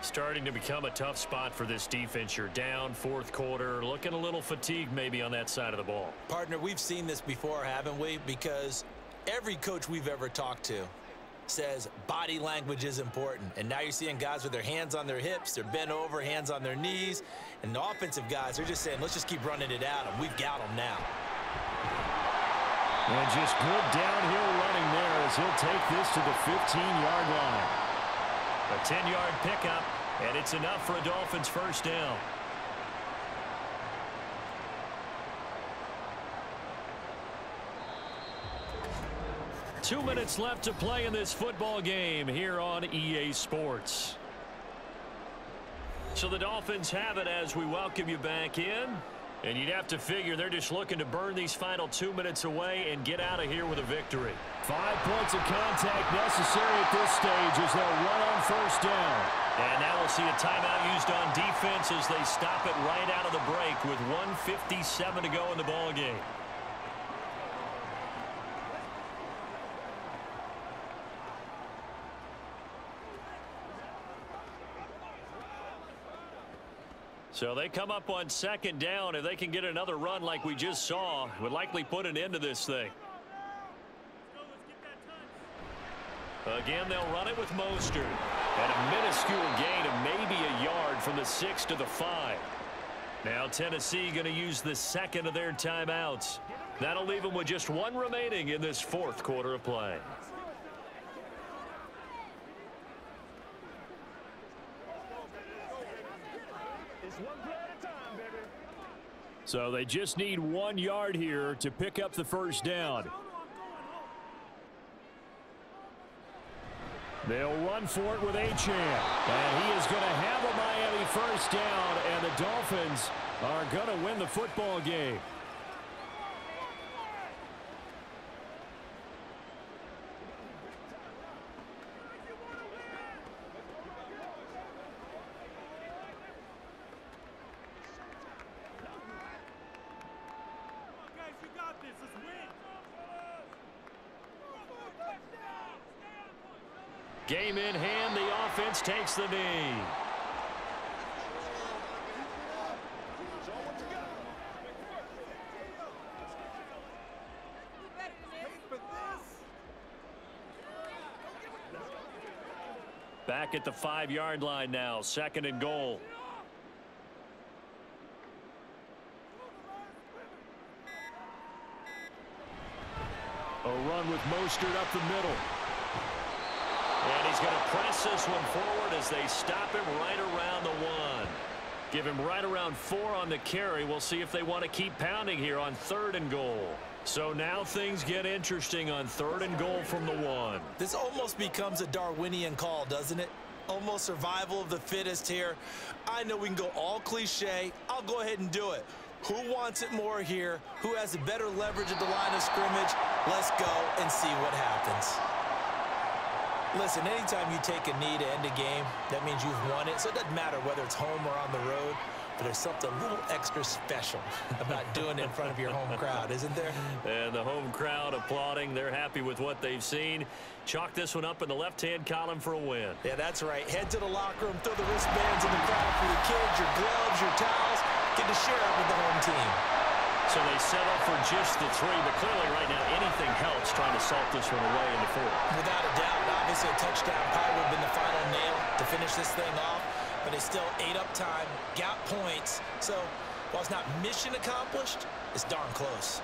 Starting to become a tough spot for this defense. You're down 4th quarter, looking a little fatigued maybe on that side of the ball. Partner, we've seen this before, haven't we? Because every coach we've ever talked to says body language is important. And now you're seeing guys with their hands on their hips, they're bent over, hands on their knees. And the offensive guys are just saying, let's just keep running it at them. We've got them now. And just good downhill running there as he'll take this to the 15-yard line. A 10-yard pickup, and it's enough for a Dolphins first down. Two minutes left to play in this football game here on EA Sports. So the Dolphins have it as we welcome you back in. And you'd have to figure they're just looking to burn these final 2 minutes away and get out of here with a victory. 5 points of contact necessary at this stage as they'll run on first down. And now we'll see a timeout used on defense as they stop it right out of the break with 1:57 to go in the ball game. So they come up on second down. If they can get another run like we just saw, would likely put an end to this thing. Again, they'll run it with Mostert. And a minuscule gain of maybe a yard from the 6 to the 5. Now Tennessee going to use the second of their timeouts. That'll leave them with just one remaining in this fourth quarter of play. So they just need 1 yard here to pick up the first down. They'll run for it with Achane. And he is going to have a Miami first down, and the Dolphins are going to win the football game. Game in hand, the offense takes the knee. Back at the 5-yard line now, second and goal. A run with Mostert up the middle. And he's going to press this one forward as they stop him right around the 1. Give him right around 4 on the carry. We'll see if they want to keep pounding here on 3rd and goal. So now things get interesting on 3rd and goal from the 1. This almost becomes a Darwinian call, doesn't it? Almost survival of the fittest here. I know we can go all cliche. I'll go ahead and do it. Who wants it more here? Who has a better leverage at the line of scrimmage? Let's go and see what happens. Listen, anytime you take a knee to end a game, that means you've won it. So it doesn't matter whether it's home or on the road, but there's something a little extra special about doing it in front of your home crowd, isn't there? And the home crowd applauding. They're happy with what they've seen. Chalk this one up in the left-hand column for a win. Yeah, that's right. Head to the locker room, throw the wristbands in the crowd for your kids, your gloves, your towels. Get to share it with the home team. So they settle for just the 3, but clearly right now anything helps trying to salt this one away in the 4th. Without a doubt, obviously a touchdown probably would have been the final nail to finish this thing off, but it's still ate up time, got points. So while it's not mission accomplished, it's darn close.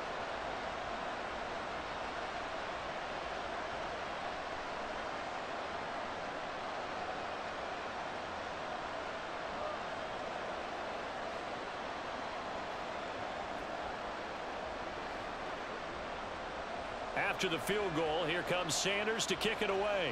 After the field goal, here comes Sanders to kick it away.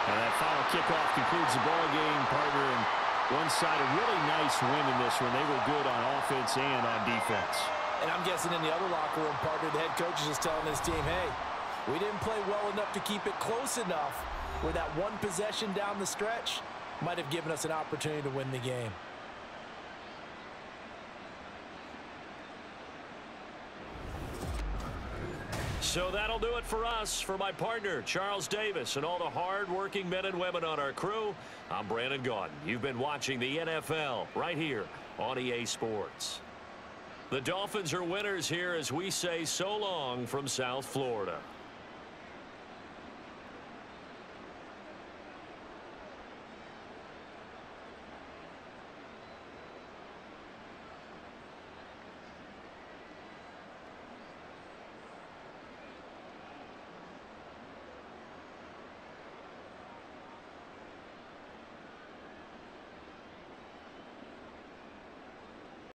And that final kickoff concludes the ball game, partner. And one side, a really nice win in this one. They were good on offense and on defense. And I'm guessing in the other locker room, partner, the head coach is just telling his team, hey, we didn't play well enough to keep it close enough where that one possession down the stretch might have given us an opportunity to win the game. So that'll do it for us. For my partner, Charles Davis, and all the hard-working men and women on our crew, I'm Brandon Gaudin. You've been watching the NFL right here on EA Sports. The Dolphins are winners here as we say so long from South Florida.